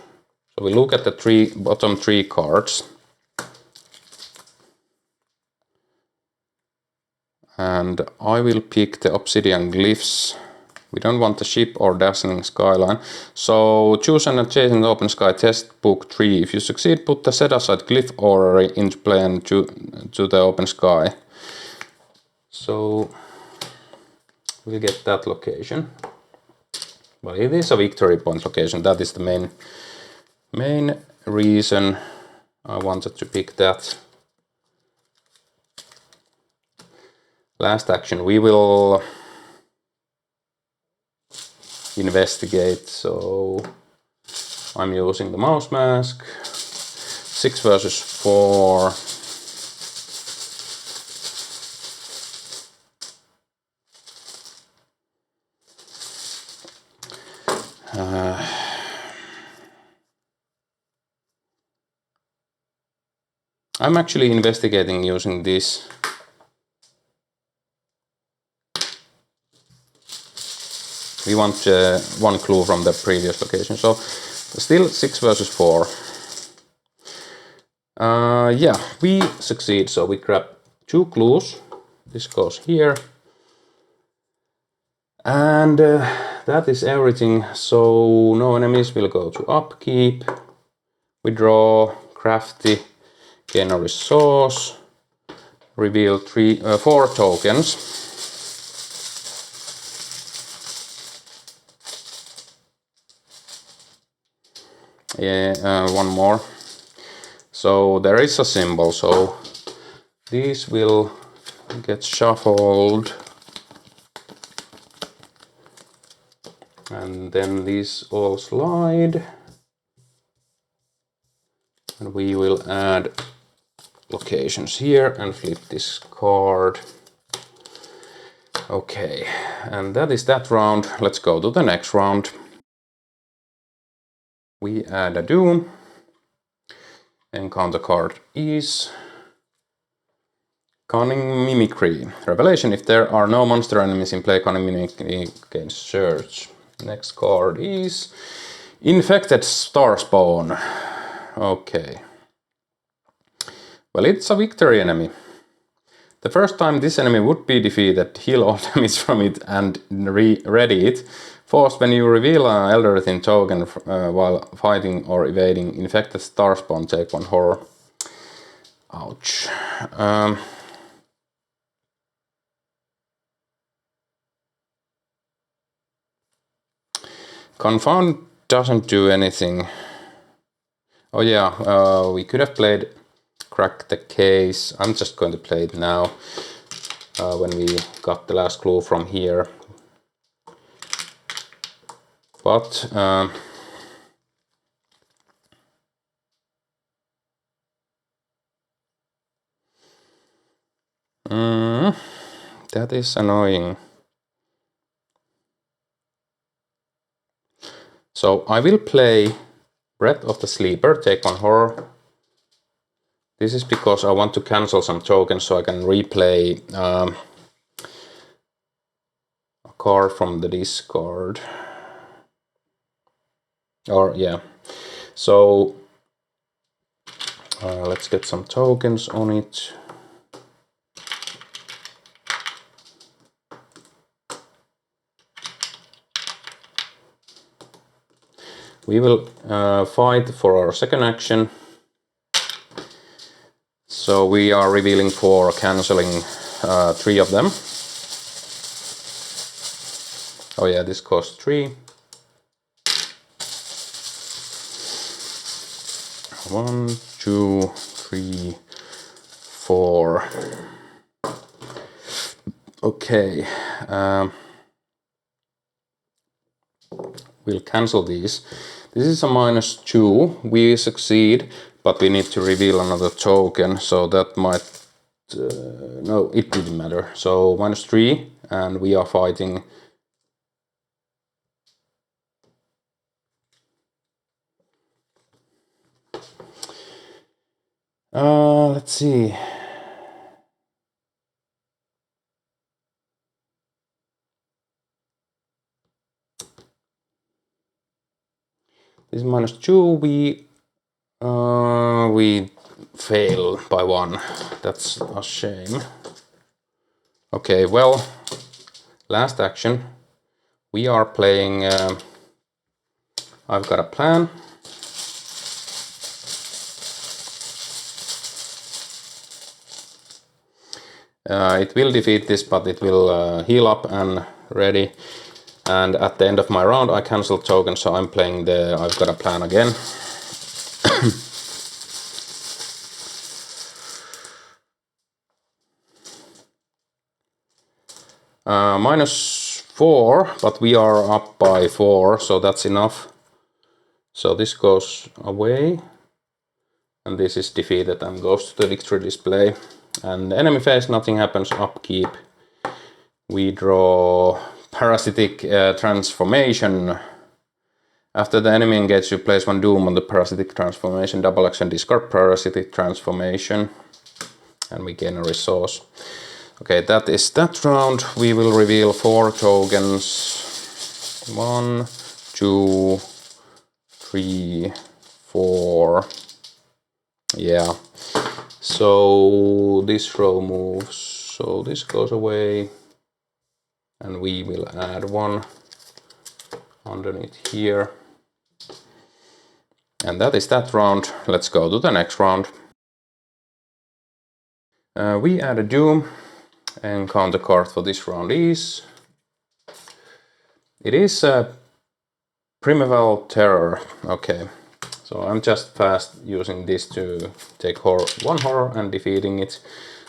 So we look at the bottom 3 cards. And I will pick the Obsidian Glyphs. We don't want the ship or dazzling skyline. So choose an adjacent open sky test book 3. If you succeed, put the set aside glyph orrery into plane to the open sky. So we'll get that location. But it is a victory point location. That is the main reason I wanted to pick that. Last action, we will investigate, so I'm using the mouse mask. 6 versus 4. I'm actually investigating using this. We want 1 clue from the previous location, so still 6 versus 4. Yeah, we succeed, so we grab 2 clues. This goes here. And that is everything, so no enemies will go to upkeep. We draw crafty, gain a resource, reveal 4 tokens. Yeah, 1 more. So there is a symbol, so these will get shuffled. And then these all slide. And we will add locations here and flip this card. Okay, and that is that round. Let's go to the next round. We add a doom. Encounter card is Cunning Mimicry. Revelation: if there are no monster enemies in play, Cunning Mimicry gains search. Next card is Infected Starspawn. Okay. Well, it's a victory enemy. The first time this enemy would be defeated, heal all damage from it and ready it. First, when you reveal an Elder token while fighting or evading Infected Starspawn, take 1 horror. Ouch. Confound doesn't do anything. Oh yeah, we could have played Crack the Case. I'm just going to play it now when we got the last clue from here. But that is annoying. So I will play Breath of the Sleeper, take 1 horror. This is because I want to cancel some tokens so I can replay a card from the discard. Or yeah, so let's get some tokens on it. We will fight for our second action. So we are revealing 4, cancelling 3 of them. Oh yeah, this costs 3. 1, 2, 3, 4. Okay. We'll cancel these. This is a -2. We succeed, but we need to reveal another token, so that might... no, it didn't matter. So -3, and we are fighting... let's see. This is -2. We fail by 1. That's a shame. Okay, well, last action. We are playing... I've got a plan. It will defeat this, but it will heal up and ready. And at the end of my round, I cancel token, so I'm playing the I've got a plan again. -4, but we are up by 4, so that's enough. So this goes away, and this is defeated and goes to the victory display. And enemy phase, nothing happens, upkeep. We draw Parasitic Transformation. After the enemy engages, you place 1 doom on the Parasitic Transformation, double action, discard Parasitic Transformation, and we gain a resource. Okay, that is that round. We will reveal 4 tokens. 1, 2, 3, 4. Yeah. So this row moves. So this goes away. And we will add 1 underneath here. And that is that round. Let's go to the next round. We add a doom. And counter card for this round is... It is a Primeval Terror. Okay. So I'm just fast using this to take 1 horror and defeating it.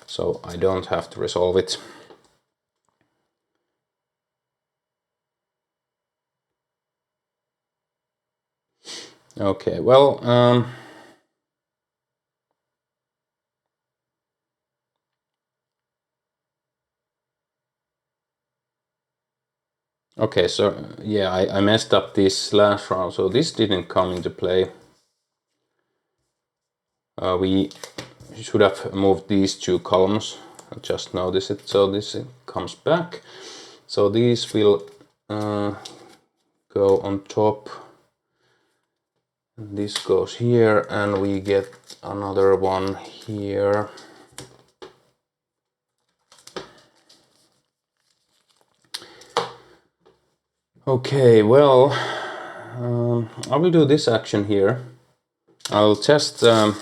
So I don't have to resolve it. Okay, well... Okay, so yeah, I messed up this last round, so this didn't come into play. We should have moved these two columns. I just noticed it, so this comes back. So these will go on top. This goes here, and we get another one here. Okay, well, I will do this action here. I'll test. I'll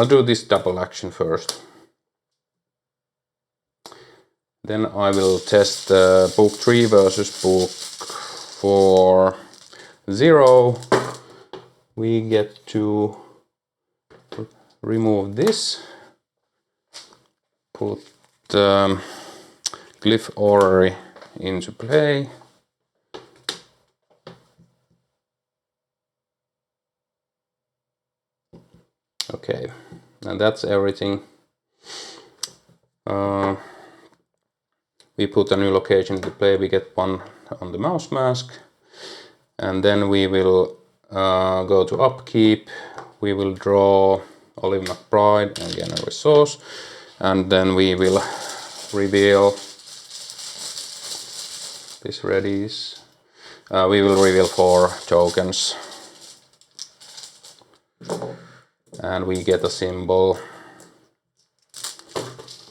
do this double action first. Then I will test book 3 versus book 4. 0. We get to remove this. Put Glyph Orrery into play. Okay, and that's everything. We put a new location into play. We get one on the mouse mask, and then we will go to upkeep. We will draw Olive McBride and get a resource, and then we will reveal this readies. We will reveal 4 tokens, and we get a symbol.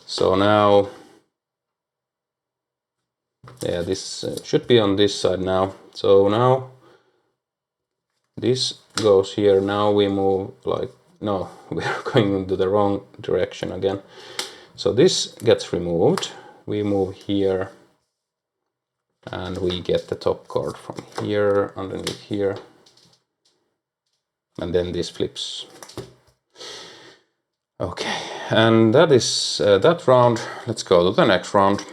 So now, yeah, this should be on this side now. So now this goes here. Now we move like, no, we're going into the wrong direction again. So this gets removed. We move here, and we get the top card from here, underneath here. And then this flips. Okay, and that is that round. Let's go to the next round.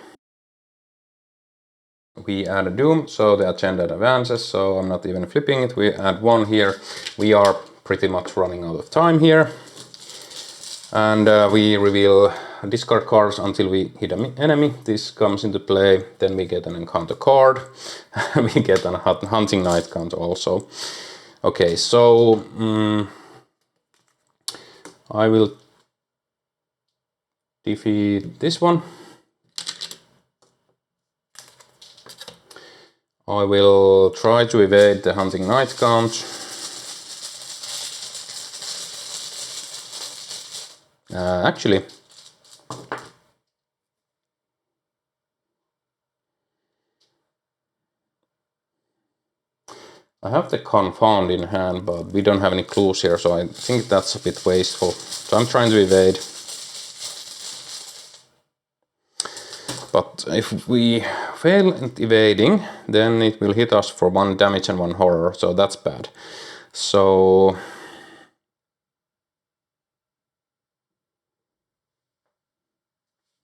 We add a doom, so the agenda advances, so I'm not even flipping it. We add 1 here. We are pretty much running out of time here. And we reveal discard cards until we hit an enemy. This comes into play. Then we get an encounter card. We get a hunting knight count also. Okay, so I will defeat this one. I will try to evade the hunting knight count. Actually, I have the confound in hand, but we don't have any clues here, so I think that's a bit wasteful. So I'm trying to evade. But if we fail at evading, then it will hit us for 1 damage and 1 horror, so that's bad. So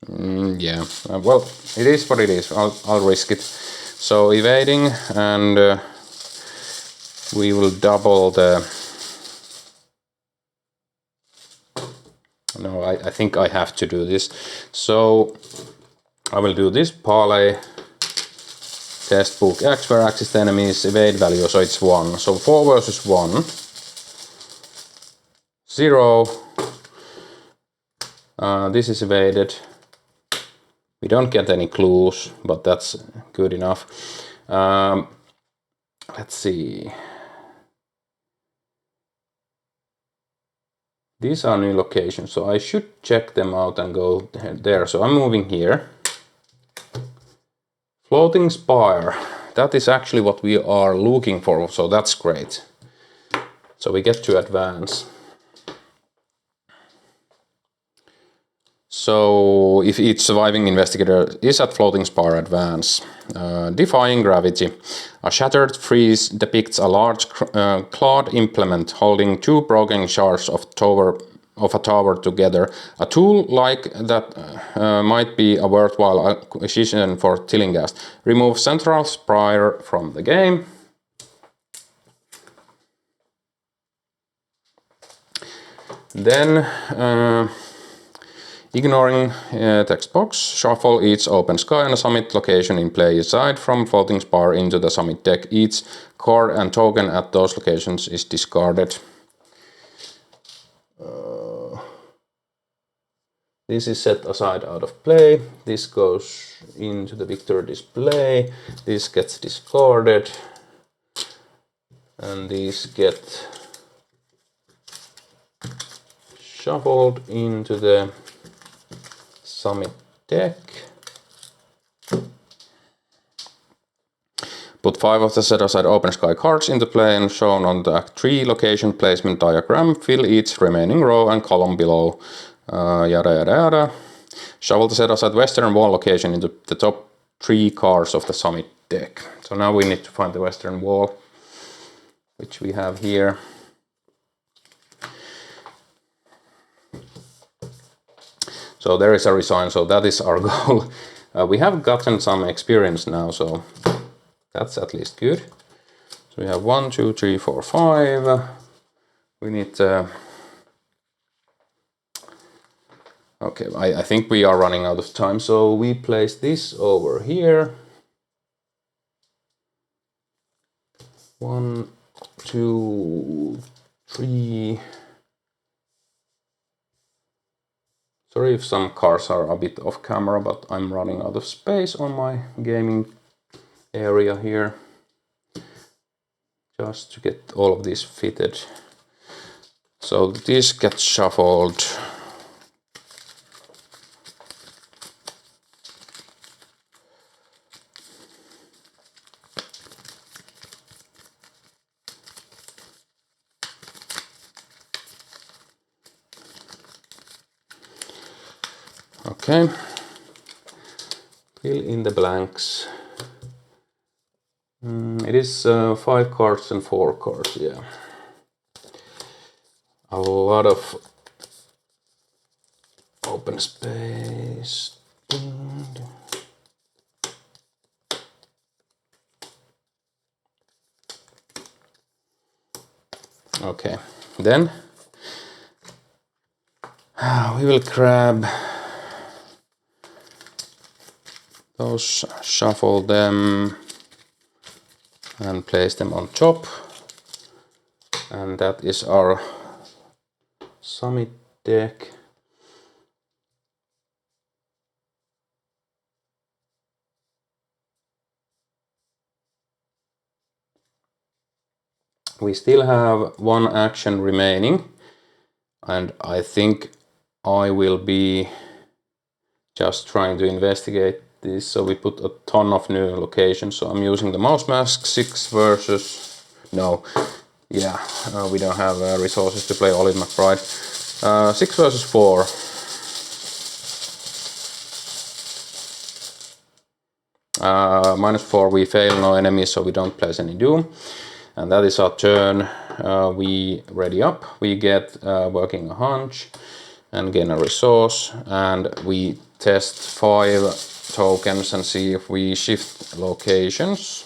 yeah, well, it is what it is. I'll risk it. So evading, and we will double the... No, I think I have to do this. So I will do this parlay. Test book X, where X is the enemy's evade value, so it's 1. So 4 versus 1. 0. This is evaded. We don't get any clues, but that's good enough. Let's see. These are new locations, so I should check them out and go there. So I'm moving here. Floating Spire. That is actually what we are looking for, so that's great. So we get to advance. So if each surviving investigator is at Floating Spire, advance. Defying Gravity. A shattered frieze depicts a large clawed implement holding 2 broken shards of a tower together. A tool like that might be a worthwhile acquisition for Tillinghast. Remove Central Spire from the game. Then Ignoring text box, shuffle each open sky and a summit location in play side from floating spar into the summit deck. Each card and token at those locations is discarded. This is set aside out of play. This goes into the victory display. This gets discarded. And these get shuffled into the summit deck. Put 5 of the set aside open sky cards into play and shown on the Act 3 location placement diagram. Fill each remaining row and column below. Yada yada yada. Shuffle the set aside western wall location into the top 3 cards of the summit deck. So now we need to find the western wall, which we have here. So there is a resign, so that is our goal. We have gotten some experience now, so that's at least good. So we have 1, 2, 3, 4, 5. We need okay, I think we are running out of time, so we place this over here. 1, 2, 3. Sorry if some cars are a bit off camera, but I'm running out of space on my gaming area here. Just to get all of this fitted. So this gets shuffled. Okay, fill in the blanks. It is 5 cards and 4 cards, yeah. A lot of open space. Okay, then we will grab those, shuffle them and place them on top. And that is our summit deck. We still have 1 action remaining, and I think I will be just trying to investigate this. So we put a ton of new locations. So I'm using the mouse mask 6 versus no, yeah, we don't have resources to play Olive McBride. 6 versus 4. -4, we fail, no enemies, so we don't place any doom. And that is our turn. We ready up, we get working a hunch and gain a resource, and we test 5 tokens and see if we shift locations.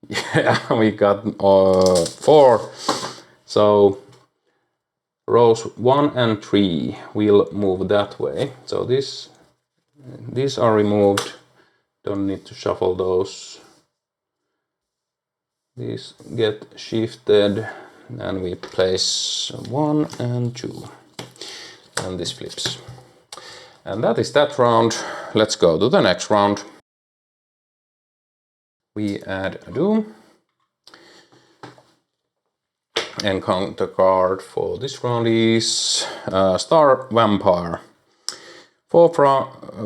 Yeah, we got 4. So rows 1 and 3 will move that way. So these are removed. Don't need to shuffle those. These get shifted and we place 1 and 2. And this flips. And that is that round. Let's go to the next round. We add a doom. Encounter card for this round is Star Vampire. 4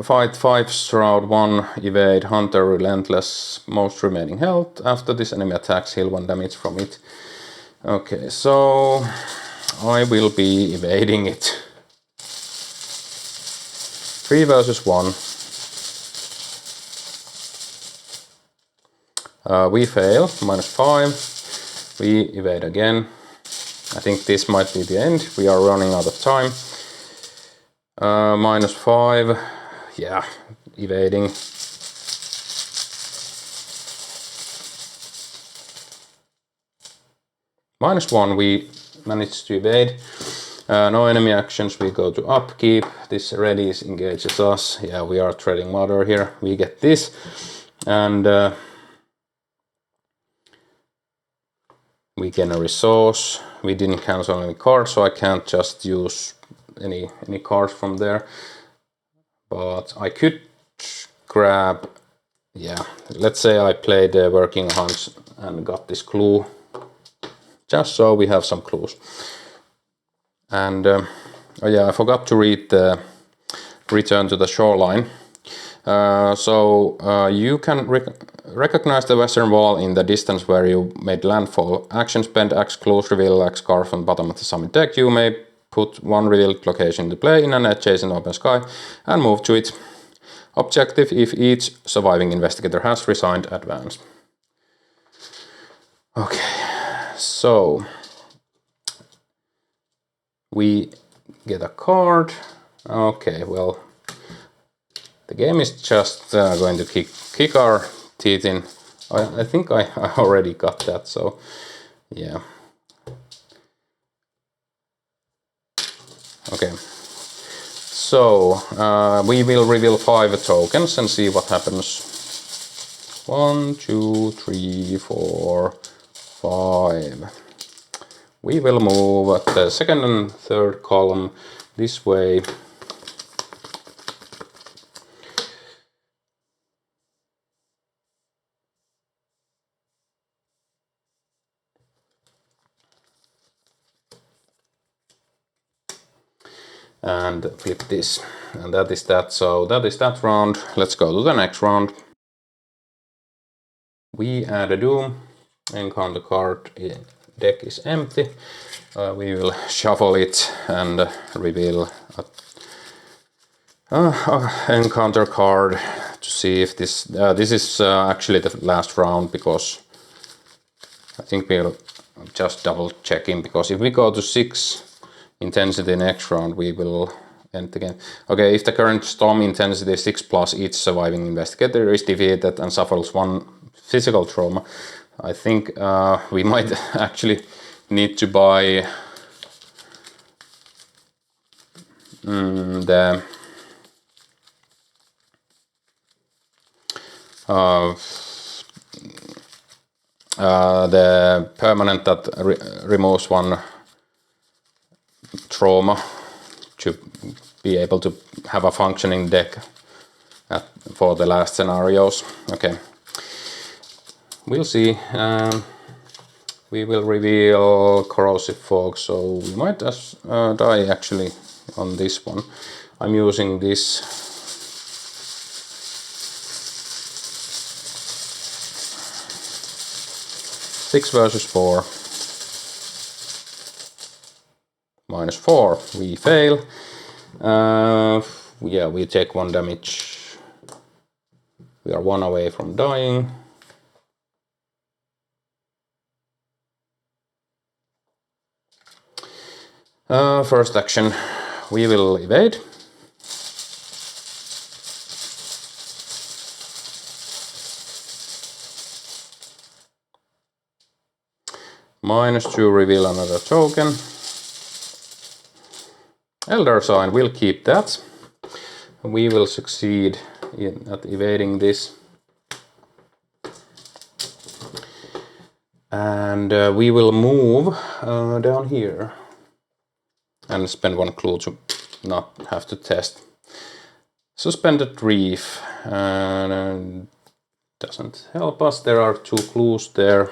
fight 5 shroud 1 evade hunter relentless most remaining health. After this enemy attacks, heal 1 damage from it. Okay, so I will be evading it. 3 versus 1. We fail, -5. We evade again. I think this might be the end. We are running out of time. -5. Yeah, evading. -1, we managed to evade. No enemy actions, we go to upkeep. This ready engages us. Yeah, we are treading water here. We get this. And we gain a resource. We didn't cancel any cards, so I can't just use any cards from there. But I could grab, yeah, let's say I played Working Hunts and got this clue, just so we have some clues. And oh yeah, I forgot to read the Return to the Shoreline. You can recognize the western wall in the distance where you made landfall. Action spend X clues, reveal X card from the bottom of the summit deck. You may put one revealed location into play in an adjacent open sky and move to it. Objective: if each surviving investigator has resigned, advance. Okay, so we get a card. Okay, well, the game is just going to kick our teeth in. I think I already got that, so yeah. Okay, so we will reveal 5 tokens and see what happens. 1, 2, 3, 4, 5. We will move at the second and third column this way. And flip this, and that is that. So that is that round. Let's go to the next round. We add a doom, encounter card, deck is empty. We will shuffle it and reveal encounter card to see if this is actually the last round, because I think we'll just double checking, because if we go to 6 intensity next round, we will end the game. Okay, if the current storm intensity is 6+, each surviving investigator is defeated and suffers 1 physical trauma. I think we might actually need to buy the permanent that removes 1 trauma to be able to have a functioning deck for the last scenarios. Okay, we'll see. We will reveal corrosive fog, so we might die actually on this one. I'm using this. Six versus 4. -4. We fail. Yeah, we take 1 damage. We are 1 away from dying. First action, we will evade. -2, reveal another token. Elder Sign, we'll keep that. We will succeed at evading this. And we will move down here and spend 1 clue to not have to test. Suspended Reef doesn't help us. There are 2 clues there.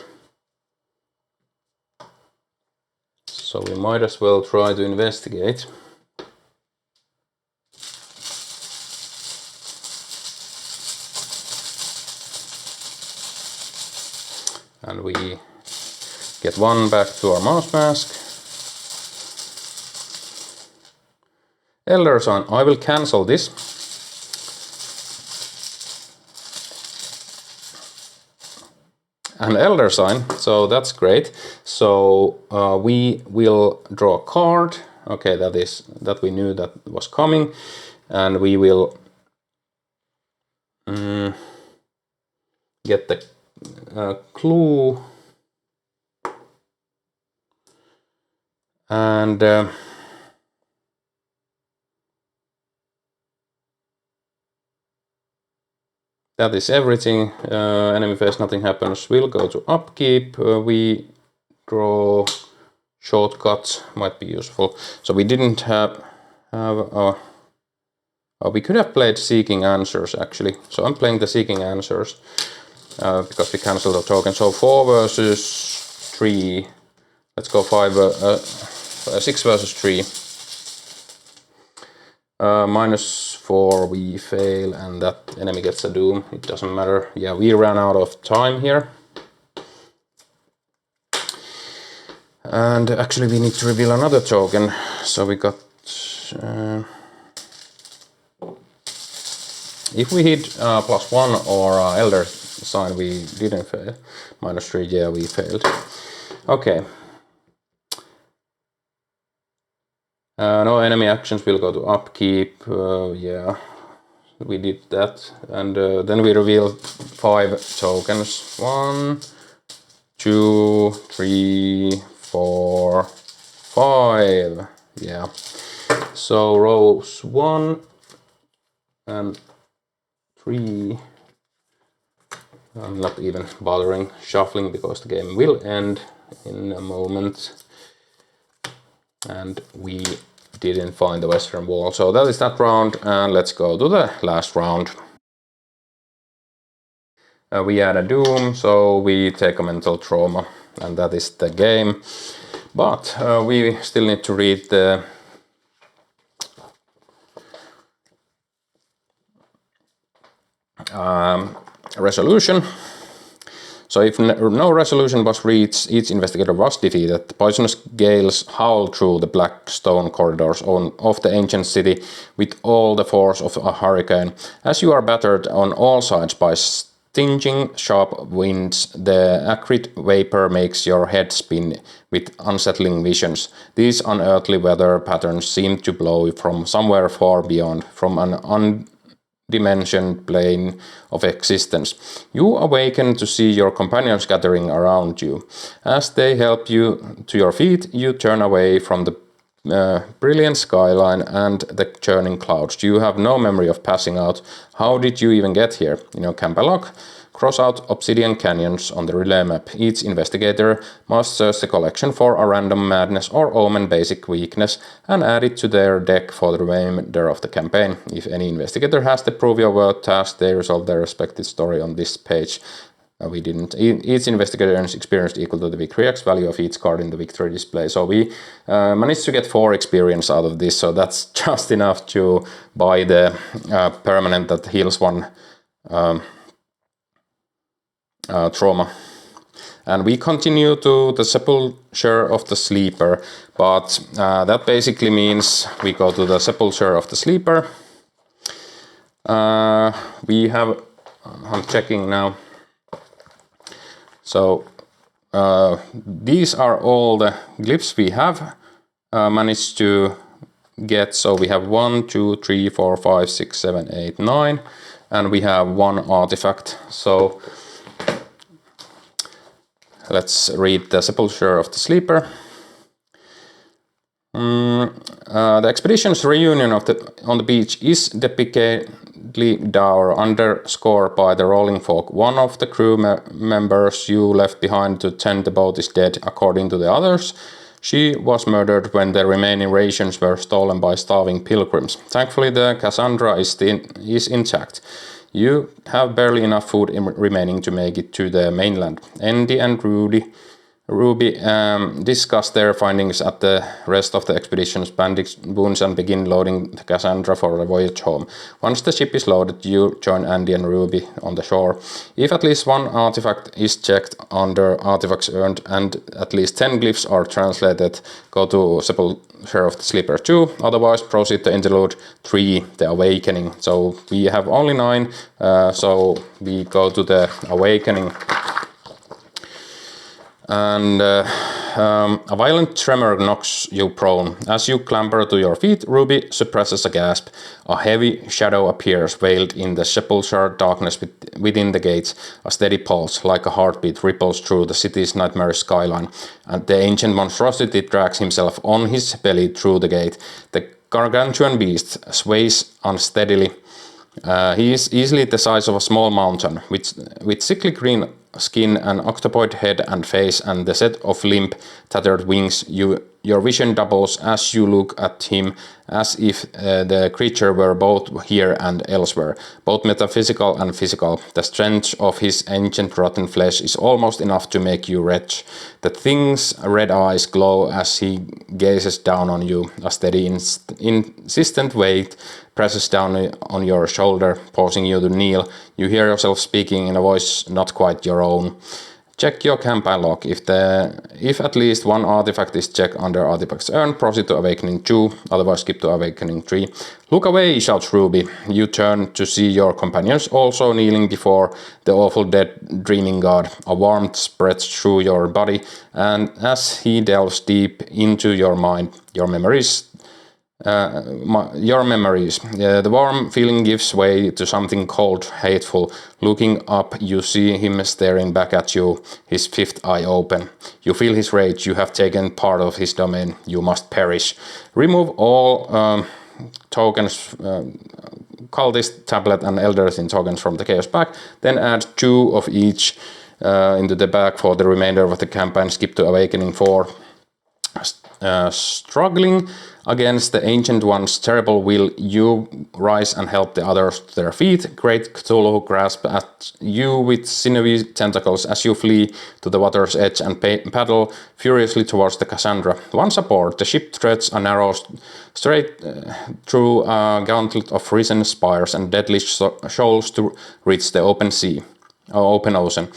So we might as well try to investigate. And we get 1 back to our mouse mask. Elder Sign, I will cancel this. An Elder Sign, so that's great. So we will draw a card. Okay, that we knew that was coming, and we will get the clue. And that is everything. Enemy phase, nothing happens. We'll go to upkeep. We draw shortcuts, might be useful. So we didn't have we could have played Seeking Answers actually. So I'm playing the Seeking Answers because we cancelled the token. So 4 versus 3. Let's go 6 versus 3. -4 we fail, and that enemy gets a doom. It doesn't matter. Yeah, we ran out of time here. And actually we need to reveal another token. So we got... if we hit +1 or Elder Sign, we didn't fail. -3, yeah, we failed. Okay. No enemy actions, will go to upkeep. Yeah, we did that. And then we revealed 5 tokens. 1, 2, 3, 4, 5. Yeah. So rows 1 and 3. I'm not even bothering shuffling because the game will end in a moment. And we didn't find the western wall. So that is that round, and let's go to the last round. We add a doom, so we take a mental trauma, and that is the game. But we still need to read the resolution. So if no resolution was reached, each investigator was defeated. Poisonous gales howl through the black stone corridors of the ancient city with all the force of a hurricane. As you are battered on all sides by stinging sharp winds, the acrid vapor makes your head spin with unsettling visions. These unearthly weather patterns seem to blow from somewhere far beyond, from an undimensioned plane of existence. You awaken to see your companions gathering around you. As they help you to your feet, you turn away from the brilliant skyline and the churning clouds. You have no memory of passing out. How did you even get here? In your camp log, cross out Obsidian Canyons on the relay map. Each investigator must search the collection for a random madness or omen basic weakness and add it to their deck for the remainder of the campaign. If any investigator has the prove your worth task, they resolve their respective story on this page. We didn't. Each investigator's experience equal to the victory X value of each card in the victory display. So we managed to get 4 experience out of this, so that's just enough to buy the permanent that heals 1 trauma. And we continue to the Sepulchre of the Sleeper, but that basically means we go to the Sepulchre of the Sleeper. We have, I'm checking now. So these are all the glyphs we have managed to get. So we have 1, 2, 3, 4, 5, 6, 7, 8, 9, and we have 1 artifact. So let's read the Sepulchre of the Sleeper. The expedition's reunion on the beach is depicably dour, underscored by the rolling fog. One of the crew members you left behind to tend the boat is dead, according to the others. She was murdered when the remaining rations were stolen by starving pilgrims. Thankfully, the Cassandra is intact. You have barely enough food remaining to make it to the mainland. Andy and Ruby discuss their findings at the rest of the expedition's bandage wounds and begin loading the Cassandra for the voyage home. Once the ship is loaded, you join Andy and Ruby on the shore. If at least 1 artifact is checked under artifacts earned and at least 10 glyphs are translated, go to Sepulchre of the Sleeper 2. Otherwise, proceed to interlude 3, the Awakening. So we have only 9, so we go to the Awakening. And a violent tremor knocks you prone. As you clamber to your feet, Ruby suppresses a gasp. A heavy shadow appears, veiled in the sepulchre darkness within the gates. A steady pulse, like a heartbeat, ripples through the city's nightmarish skyline, and the ancient monstrosity drags himself on his belly through the gate. The gargantuan beast sways unsteadily, He is easily the size of a small mountain, with sickly green skin, an octopoid head and face, and the set of limp, tattered wings. Your vision doubles as you look at him, as if the creature were both here and elsewhere, both metaphysical and physical. The stench of his ancient rotten flesh is almost enough to make you retch. The thing's red eyes glow as he gazes down on you. A steady, insistent weight presses down on your shoulder, forcing you to kneel. You hear yourself speaking in a voice not quite your own. Check your campaign log. If at least one artifact is checked under artifacts earned, proceed to Awakening 2, otherwise skip to Awakening 3. Look away, shouts Ruby. You turn to see your companions also kneeling before the awful dead dreaming god. A warmth spreads through your body, and as he delves deep into your mind, your memories. The warm feeling gives way to something cold, hateful. Looking up, you see him staring back at you, his fifth eye open. You feel his rage. You have taken part of his domain. You must perish. Remove all tokens, cultist, tablet, and elder-thin tokens from the chaos pack. Then add 2 of each into the bag for the remainder of the campaign. Skip to Awakening 4. Struggling against the Ancient One's terrible will, you rise and help the others to their feet. Great Cthulhu grasps at you with sinewy tentacles as you flee to the water's edge and paddle furiously towards the Cassandra. Once aboard, the ship treads a narrow straight through a gauntlet of risen spires and deadly shoals to reach the open ocean.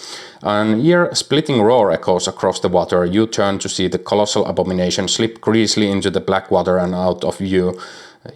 An ear-splitting roar echoes across the water. You turn to see the colossal abomination slip greasily into the black water and out of view.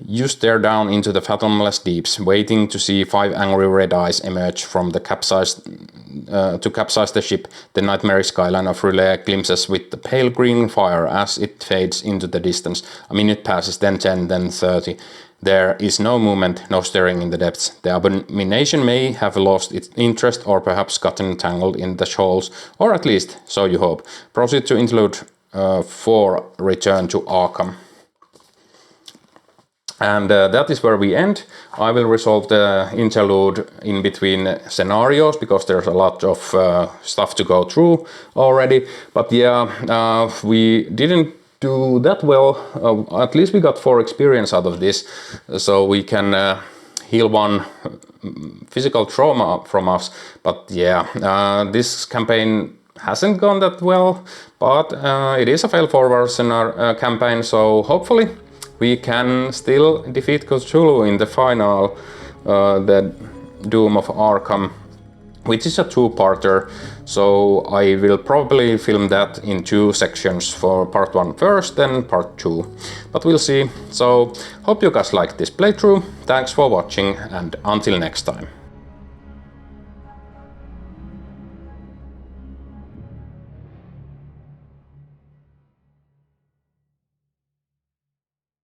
You stare down into the fathomless deeps, waiting to see 5 angry red eyes emerge from the to capsize the ship. The nightmare skyline of Relay glimpses with the pale green fire as it fades into the distance. A minute passes, then 10, then 30. There is no movement, no stirring in the depths. The abomination may have lost its interest or perhaps gotten tangled in the shoals, or at least, so you hope. Proceed to Interlude 4, Return to Arkham. And that is where we end. I will resolve the interlude in between scenarios because there's a lot of stuff to go through already. But yeah, we didn't do that well. At least we got 4 experience out of this, so we can heal 1 physical trauma from us. But yeah, this campaign hasn't gone that well, but it is a fail-forward campaign, so hopefully we can still defeat Cthulhu in the final, the Doom of Arkham, which is a 2-parter, so I will probably film that in 2 sections, for part 1 first, then part 2. But we'll see. So, hope you guys liked this playthrough, thanks for watching, and until next time.